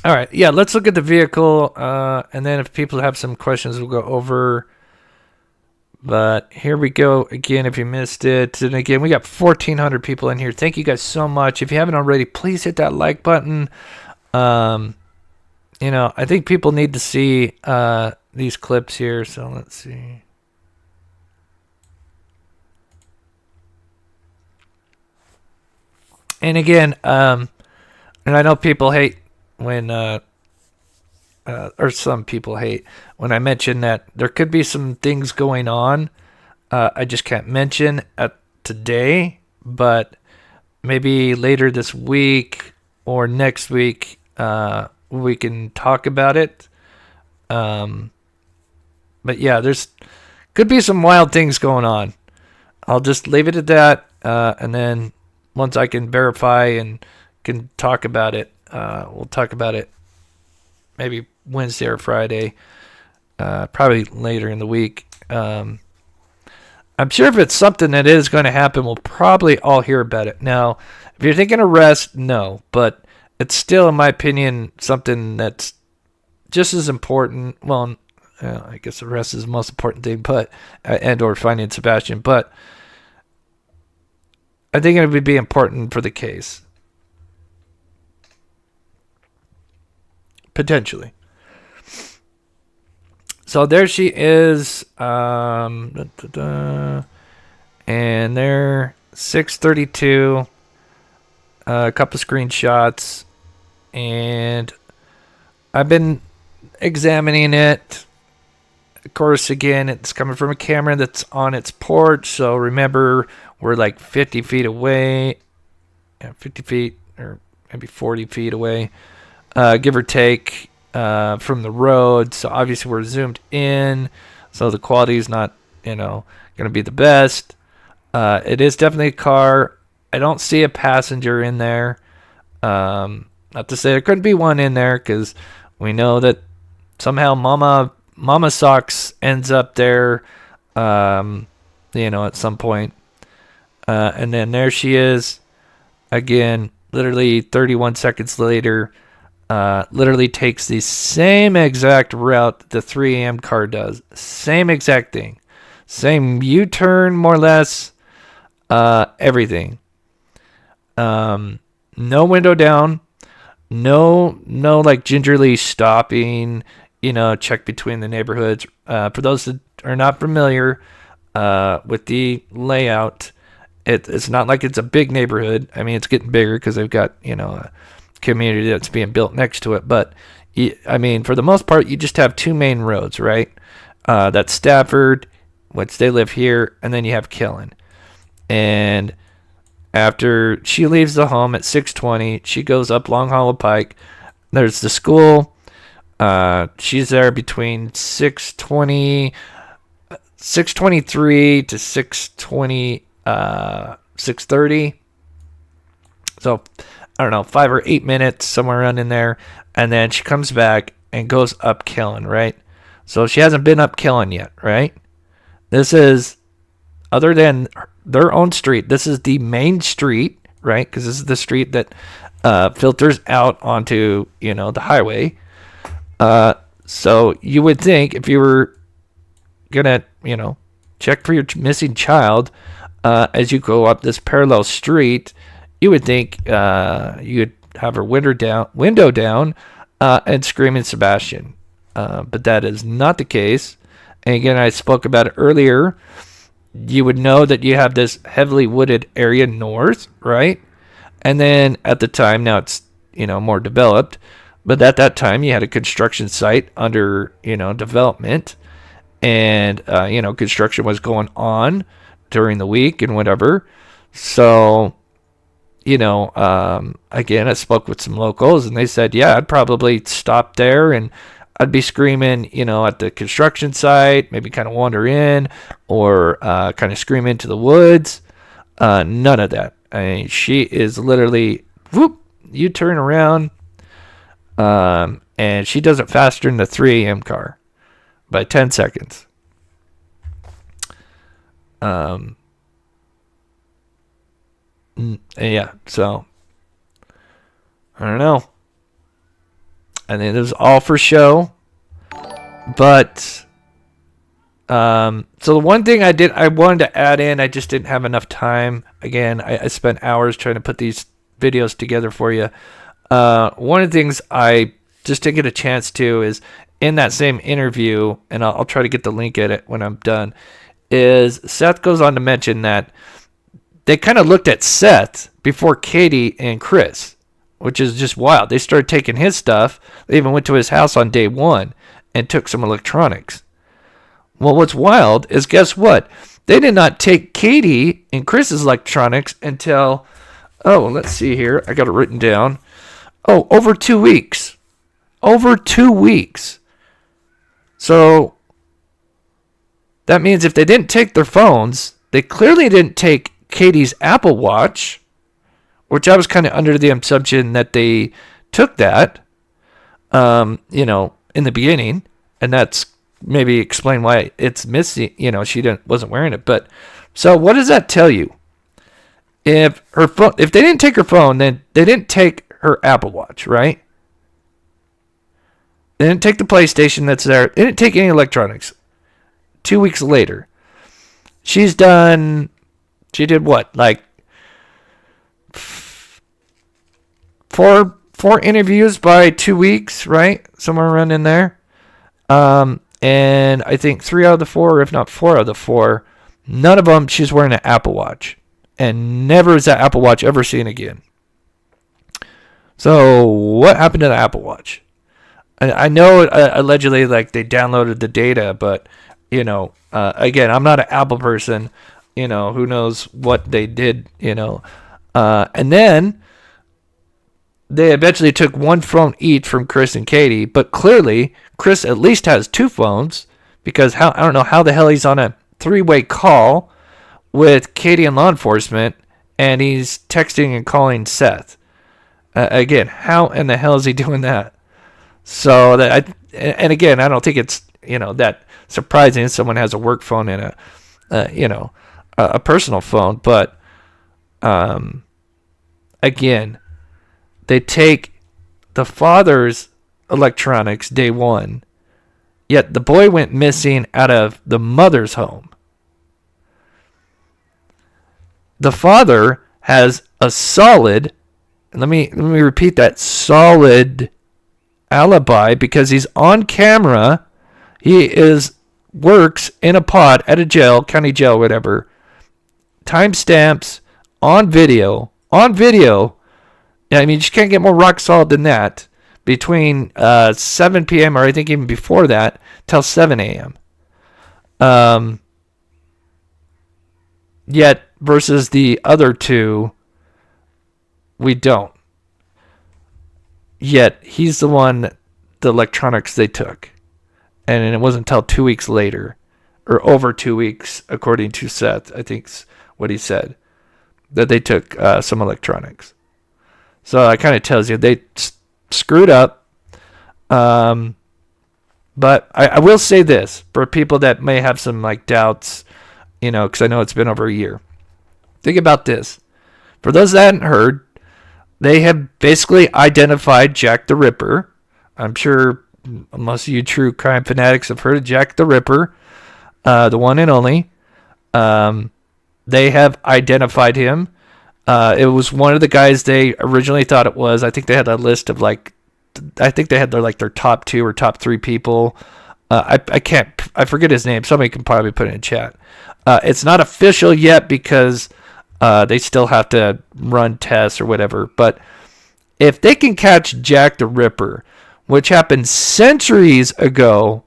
right, yeah, let's look at the vehicle, and then if people have some questions, we'll go over. But here we go again. If you missed it, and again, we got 1,400 people in here. Thank you guys so much. If you haven't already, please hit that like button. I think people need to see these clips here. So let's see. And again, and I know people hate when. Or some people hate when I mention that there could be some things going on. I just can't mention today, but maybe later this week or next week, we can talk about it. But yeah, there's could be some wild things going on. I'll just leave it at that. And then once I can verify and can talk about it, we'll talk about it maybe Wednesday or Friday, probably later in the week. I'm sure if it's something that is going to happen, we'll probably all hear about it. Now, if you're thinking arrest, no, but it's still, in my opinion, something that's just as important. Well, I guess arrest is the most important thing, but and or finding Sebastian, but I think it would be important for the case. Potentially. So there she is. And there, 6:32. A couple screenshots. And I've been examining it. Of course, again, it's coming from a camera that's on its porch. So remember, we're like 50 feet away. 50 feet or maybe 40 feet away. Give or take, from the road. So obviously we're zoomed in, so the quality is not, going to be the best. It is definitely a car. I don't see a passenger in there. Not to say there couldn't be one in there, because we know that somehow Mama Socks ends up there, at some point. And then there she is, again, literally 31 seconds later. Literally takes the same exact route the 3 a.m. car does. Same exact thing. Same U-turn, more or less. Everything. No window down. No, like gingerly stopping, check between the neighborhoods. For those that are not familiar with the layout, it's not like it's a big neighborhood. I mean, it's getting bigger because they've got, a community that's being built next to it. But, I mean, for the most part, you just have two main roads, right? That's Stafford, which they live here, and then you have Killen. And after she leaves the home at 6:20, she goes up Long Hollow Pike. There's the school. She's there between 6:23 to 6:30. So, I don't know, 5 or 8 minutes, somewhere around in there. And then she comes back and goes up Killen, right? So she hasn't been up Killen yet, right? This is, other than their own street, this is the main street, right? Because this is the street that filters out onto, the highway. So you would think if you were going to, check for your missing child as you go up this parallel street, you would think you'd have her window down and screaming Sebastian. But that is not the case. And again, I spoke about it earlier. You would know that you have this heavily wooded area north, right? And then at the time, now it's, more developed. But at that time, you had a construction site under, development. And, construction was going on during the week and whatever. So, again, I spoke with some locals and they said, yeah, I'd probably stop there and I'd be screaming, at the construction site, maybe kind of wander in or kind of scream into the woods. None of that. I mean, she is literally, whoop, you turn around, and she does it faster than the 3 a.m. car by 10 seconds. Yeah, so I don't know. I think it was all for show. But so the one thing I wanted to add in, I just didn't have enough time. Again, I spent hours trying to put these videos together for you. One of the things I just didn't get a chance to is in that same interview, and I'll try to get the link at it when I'm done, is Seth goes on to mention that they kind of looked at Seth before Katie and Chris, which is just wild. They started taking his stuff. They even went to his house on day one and took some electronics. Well, what's wild is, guess what? They did not take Katie and Chris's electronics until, let's see here. I got it written down. Over 2 weeks. Over 2 weeks. So that means if they didn't take their phones, they clearly didn't take Katie's Apple Watch, which I was kind of under the assumption that they took that, in the beginning, and that's maybe explain why it's missing. She wasn't wearing it. But so what does that tell you? If they didn't take her phone, then they didn't take her Apple Watch, right? They didn't take the PlayStation that's there. They didn't take any electronics. 2 weeks later, she did what? Like four interviews by 2 weeks, right? Somewhere around in there. And I think 3 out of the 4, if not 4 out of the 4, none of them she's wearing an Apple Watch. And never is that Apple Watch ever seen again. So what happened to the Apple Watch? I know allegedly like they downloaded the data, but again, I'm not an Apple person. Who knows what they did, and then they eventually took one phone each from Chris and Katie, but clearly Chris at least has 2 phones because I don't know how the hell he's on a 3-way call with Katie and law enforcement and he's texting and calling Seth. Again, how in the hell is he doing that? So and again, I don't think it's, that surprising. Someone has a work phone and a personal phone, but again, they take the father's electronics day one, yet the boy went missing out of the mother's home. The father has a solid let me repeat that, solid alibi, because he's on camera. He works in a pod at a jail, county jail, whatever. Timestamps on video. I mean, you just can't get more rock solid than that. Between 7 p.m. or I think even before that till 7 a.m. Yet versus the other two, we don't. Yet he's the one, the electronics they took. And it wasn't until 2 weeks later, or over 2 weeks, according to Seth, I think's what he said, that they took some electronics. So that kind of tells you they screwed up. But I will say this for people that may have some like doubts, because I know it's been over a year. Think about this. For those that hadn't heard, they have basically identified Jack the Ripper. I'm sure most of you true crime fanatics have heard of Jack the Ripper, the one and only. They have identified him. It was one of the guys they originally thought it was. I think they had a list of their top 2 or top 3 people. I forget his name. Somebody can probably put it in chat. It's not official yet because they still have to run tests or whatever. But if they can catch Jack the Ripper, which happened centuries ago,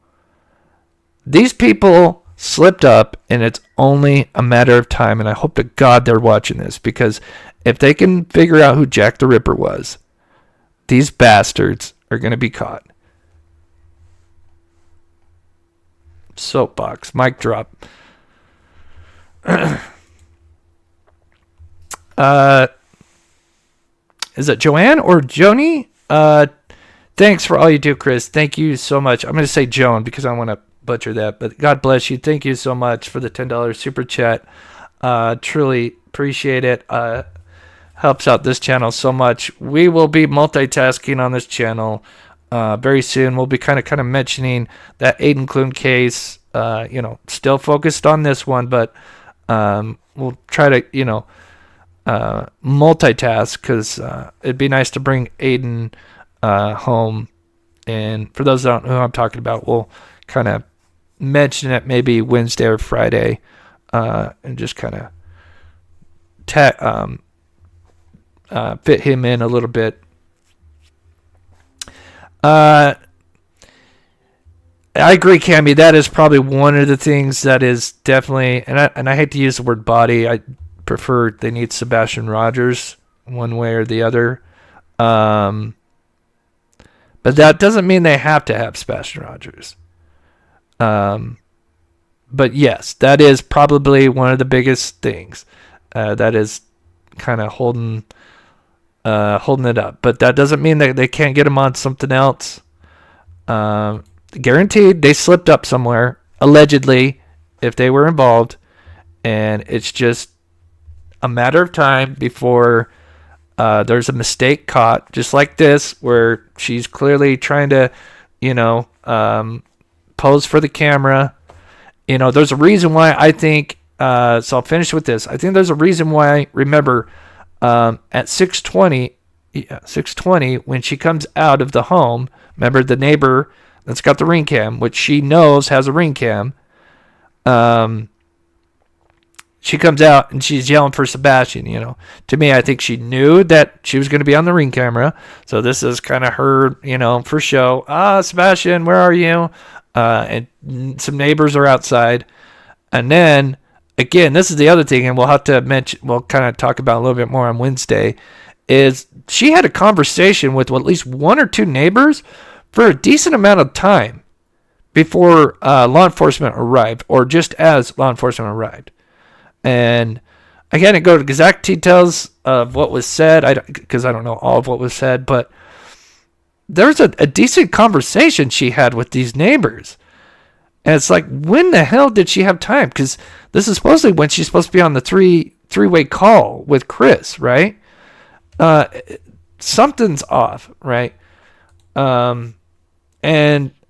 these people slipped up, and it's only a matter of time. And I hope to God they're watching this, because if they can figure out who Jack the Ripper was, these bastards are going to be caught. Soapbox, mic drop. Is it Joanne or Joni? Thanks for all you do, Chris. Thank you so much. I'm going to say Joan because I want to butcher that, but God bless you. Thank you so much for the $10 super chat. Truly appreciate it. Helps out this channel so much. We will be multitasking on this channel very soon. We'll be kind of mentioning that Aiden Clune case. Still focused on this one, but we'll try to multitask, because it'd be nice to bring Aiden home. And for those that don't know who I'm talking about, we'll kind of mention it maybe Wednesday or Friday, and just kind of fit him in a little bit. I agree, Cammy. That is probably one of the things that is definitely, and I hate to use the word body. I prefer they need Sebastian Rogers one way or the other. But that doesn't mean they have to have Sebastian Rogers. But yes, that is probably one of the biggest things that is kind of holding it up. But that doesn't mean that they can't get him on something else. Guaranteed they slipped up somewhere, allegedly, if they were involved. And it's just a matter of time before there's a mistake caught, just like this, where she's clearly trying to, pose for the camera. There's a reason why I think, so I'll finish with this. I think there's a reason why, remember, at 6:20, when she comes out of the home, remember the neighbor that's got the ring cam, which she knows has a ring cam, she comes out and she's yelling for Sebastian. To me, I think she knew that she was going to be on the ring camera. So this is kind of her, for show. Sebastian, where are you? And some neighbors are outside. And then, again, this is the other thing, and we'll have to mention, we'll kind of talk about a little bit more on Wednesday, is she had a conversation with at least 1 or 2 neighbors for a decent amount of time before law enforcement arrived, or just as law enforcement arrived. And I can't go to exact details of what was said, because I don't know all of what was said, but there's a decent conversation she had with these neighbors. And it's like, when the hell did she have time? Because this is supposedly when she's supposed to be on the three-way call with Chris, right? Something's off, right? And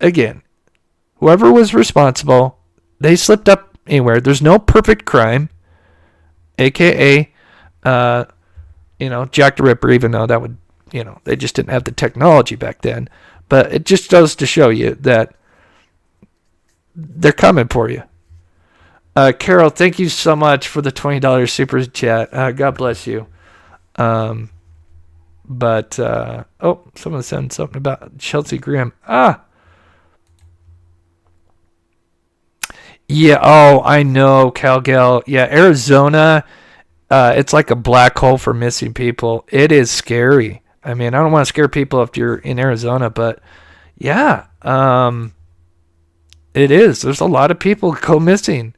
again, whoever was responsible, they slipped up anywhere. There's no perfect crime, aka Jack the Ripper, even though that would, they just didn't have the technology back then. But it just goes to show you that they're coming for you. Carol, thank you so much for the $20 super chat. God bless you. Someone said something about Chelsea Grimm. Yeah, I know, Calgal. Yeah, Arizona, it's like a black hole for missing people. It is scary. I mean, I don't want to scare people if you're in Arizona, but yeah, it is. There's a lot of people go missing.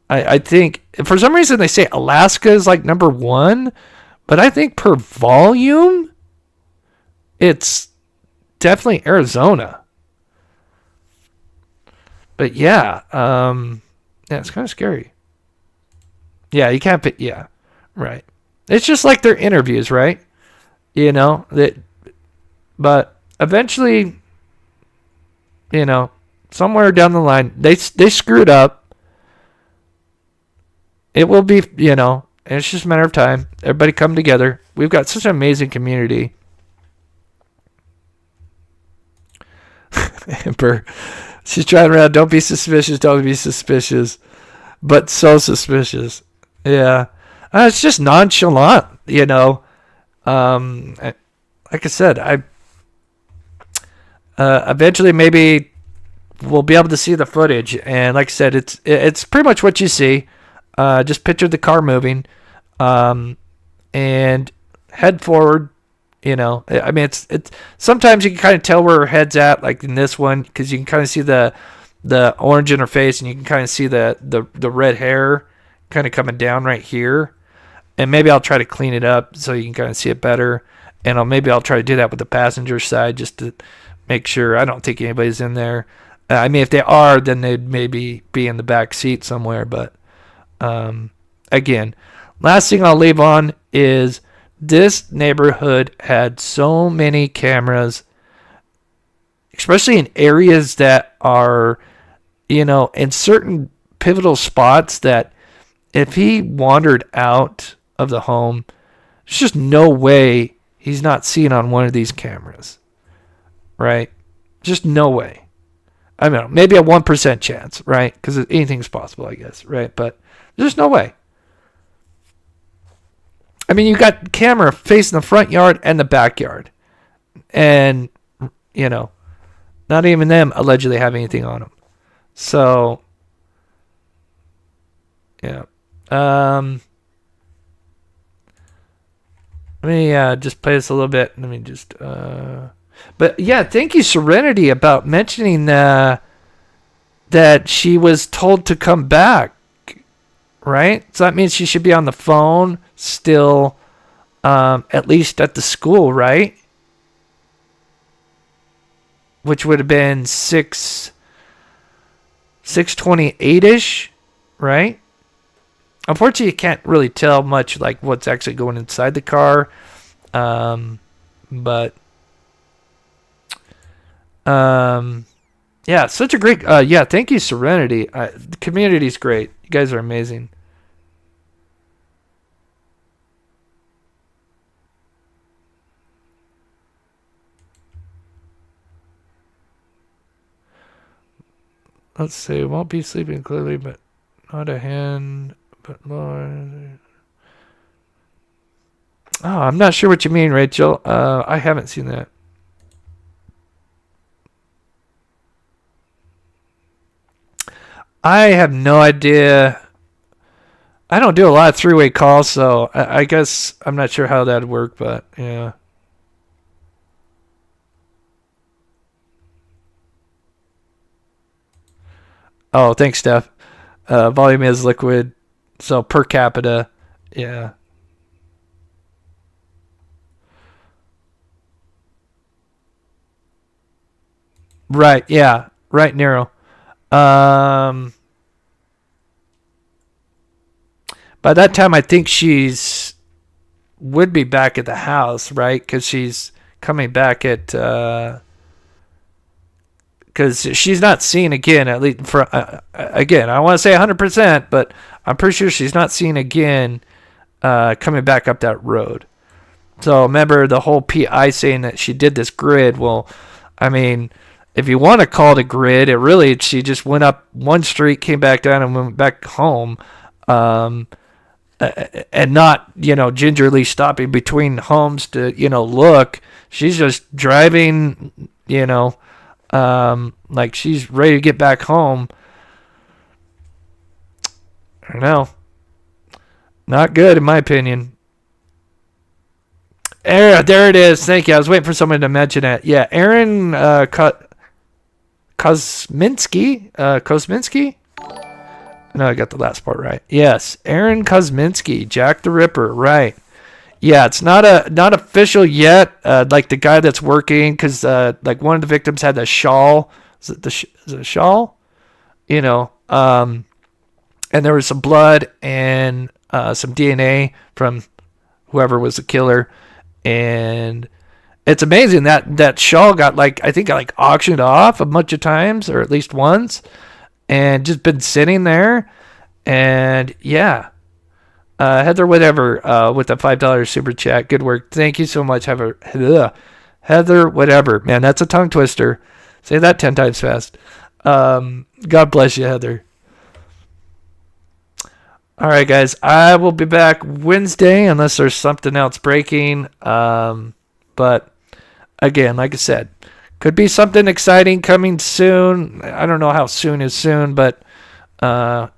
I think, for some reason, they say Alaska is like number one, but I think per volume, it's definitely Arizona. But yeah, it's kind of scary. Yeah, you can't pick. Yeah, right. It's just like their interviews, right? But eventually, somewhere down the line, they screwed up. It will be, it's just a matter of time. Everybody come together. We've got such an amazing community. Amber, she's driving around. Don't be suspicious. Don't be suspicious. But so suspicious. Yeah. It's just nonchalant, Like I said, eventually maybe we'll be able to see the footage. And like I said, it's pretty much what you see. Just picture the car moving, and head forward. I mean, it's sometimes you can kind of tell where her head's at, like in this one, because you can kind of see the orange in her face, and you can kind of see the red hair kind of coming down right here. And maybe I'll try to clean it up so you can kind of see it better. And maybe I'll try to do that with the passenger side just to make sure. I don't think anybody's in there. I mean, if they are, then they'd maybe be in the back seat somewhere. But again, last thing I'll leave on is this neighborhood had so many cameras, especially in areas that are, in certain pivotal spots that if he wandered out of the home, there's just no way he's not seen on one of these cameras, right? Just no way. I don't know, maybe a 1% chance, right? Because anything's possible, I guess, right? But there's no way. I mean, you got camera facing the front yard and the backyard. And, not even them allegedly have anything on them. So, yeah. Let me just play this a little bit. Let me just... But, yeah, thank you, Serenity, about mentioning that she was told to come back. Right? So that means she should be on the phone still, at least at the school, right? Which would have been 6:28-ish, right? Unfortunately, you can't really tell much like what's actually going inside the car. Yeah, such a great, thank you, Serenity. The community's great. You guys are amazing. Let's see, won't be sleeping clearly, but not a hand, but more. Oh, I'm not sure what you mean, Rachel. I haven't seen that. I have no idea. I don't do a lot of three-way calls, so I guess I'm not sure how that'd work, but yeah. Oh, thanks, Steph. Volume is liquid, so per capita, yeah. Right, yeah. Right, Nero. By that time, I think would be back at the house, right? Because she's coming back at, because she's not seen again, at least for, again, I want to say 100%, but I'm pretty sure she's not seen again coming back up that road. So remember the whole PI saying that she did this grid. Well, I mean, if you want to call it a grid, she just went up one street, came back down, and went back home, and not, gingerly stopping between homes to, look. She's just driving, like she's ready to get back home. I don't know. Not good, in my opinion. There it is. Thank you. I was waiting for someone to mention it. Yeah, Aaron Kosminski. Kosminski? No, I got the last part right. Yes, Aaron Kosminski, Jack the Ripper. Right. Yeah, it's not official yet. Like the guy that's working, because like one of the victims had the shawl. Is it a shawl? And there was some blood and some DNA from whoever was the killer. And it's amazing that shawl got auctioned off a bunch of times, or at least once, and just been sitting there. And yeah, Heather, whatever, with the $5 super chat. Good work. Thank you so much. Heather, whatever. Man, that's a tongue twister. Say that 10 times fast. God bless you, Heather. All right, guys. I will be back Wednesday unless there's something else breaking. But again, like I said, could be something exciting coming soon. I don't know how soon is soon, but if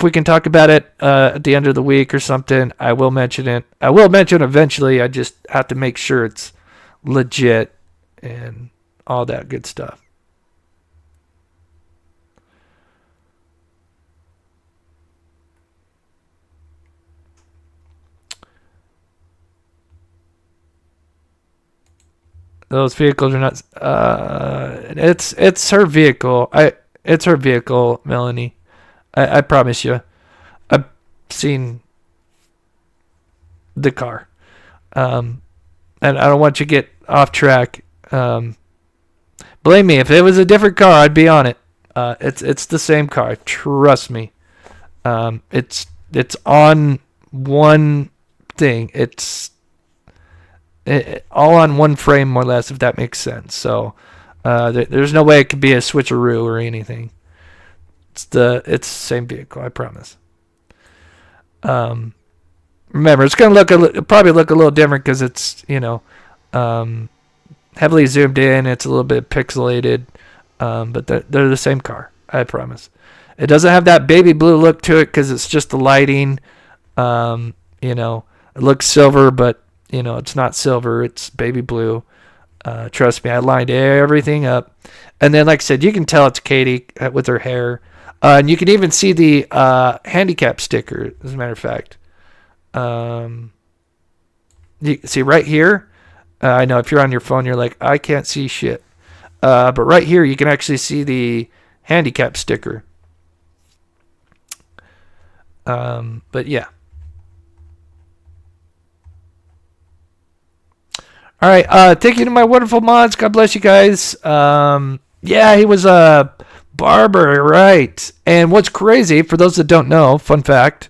we can talk about it at the end of the week or something, I will mention it. I will mention eventually. I just have to make sure it's legit and all that good stuff. Those vehicles are not. It's her vehicle. It's her vehicle, Melanie. I promise you. I've seen the car, and I don't want you to get off track. Believe me, if it was a different car, I'd be on it. It's the same car. Trust me. It's on one thing. It's all on one frame, more or less, if that makes sense. So there's no way it could be a switcheroo or anything. It's the same vehicle, I promise. Remember, it's gonna probably look a little different because it's heavily zoomed in. It's a little bit pixelated, but they're the same car, I promise. It doesn't have that baby blue look to it because it's just the lighting. It looks silver, but it's not silver. It's baby blue. Trust me, I lined everything up. And then, like I said, you can tell it's Katie with her hair. And you can even see the handicap sticker, as a matter of fact. You see right here? I know if you're on your phone, you're like, I can't see shit. But right here, you can actually see the handicap sticker. But yeah. All right. Thank you to my wonderful mods. God bless you guys. Yeah, he was a barber, right? And what's crazy, for those that don't know, fun fact.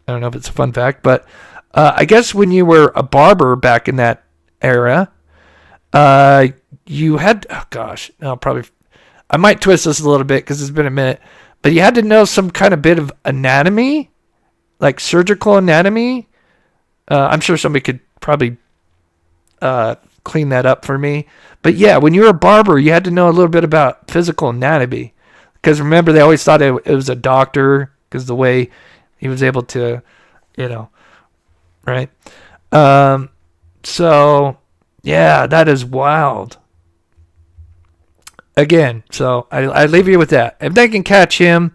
I don't know if it's a fun fact, but I guess when you were a barber back in that era, you had, I might twist this a little bit because it's been a minute, but you had to know some kind of bit of anatomy, like surgical anatomy. I'm sure somebody could probably clean that up for me. But yeah, when you were a barber, you had to know a little bit about physical anatomy. Because remember, they always thought it was a doctor because the way he was able to, right? So, yeah, that is wild. Again, so I leave you with that. If they can catch him,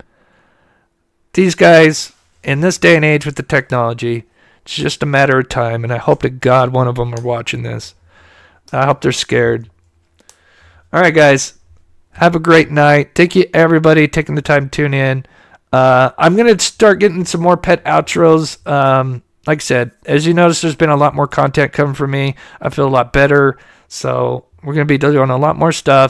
these guys, in this day and age with the technology, it's just a matter of time. And I hope to God one of them are watching this. I hope they're scared. All right, guys. Have a great night. Thank you, everybody, taking the time to tune in. I'm going to start getting some more pet outros. Like I said, as you notice, there's been a lot more content coming from me. I feel a lot better. So we're going to be doing a lot more stuff.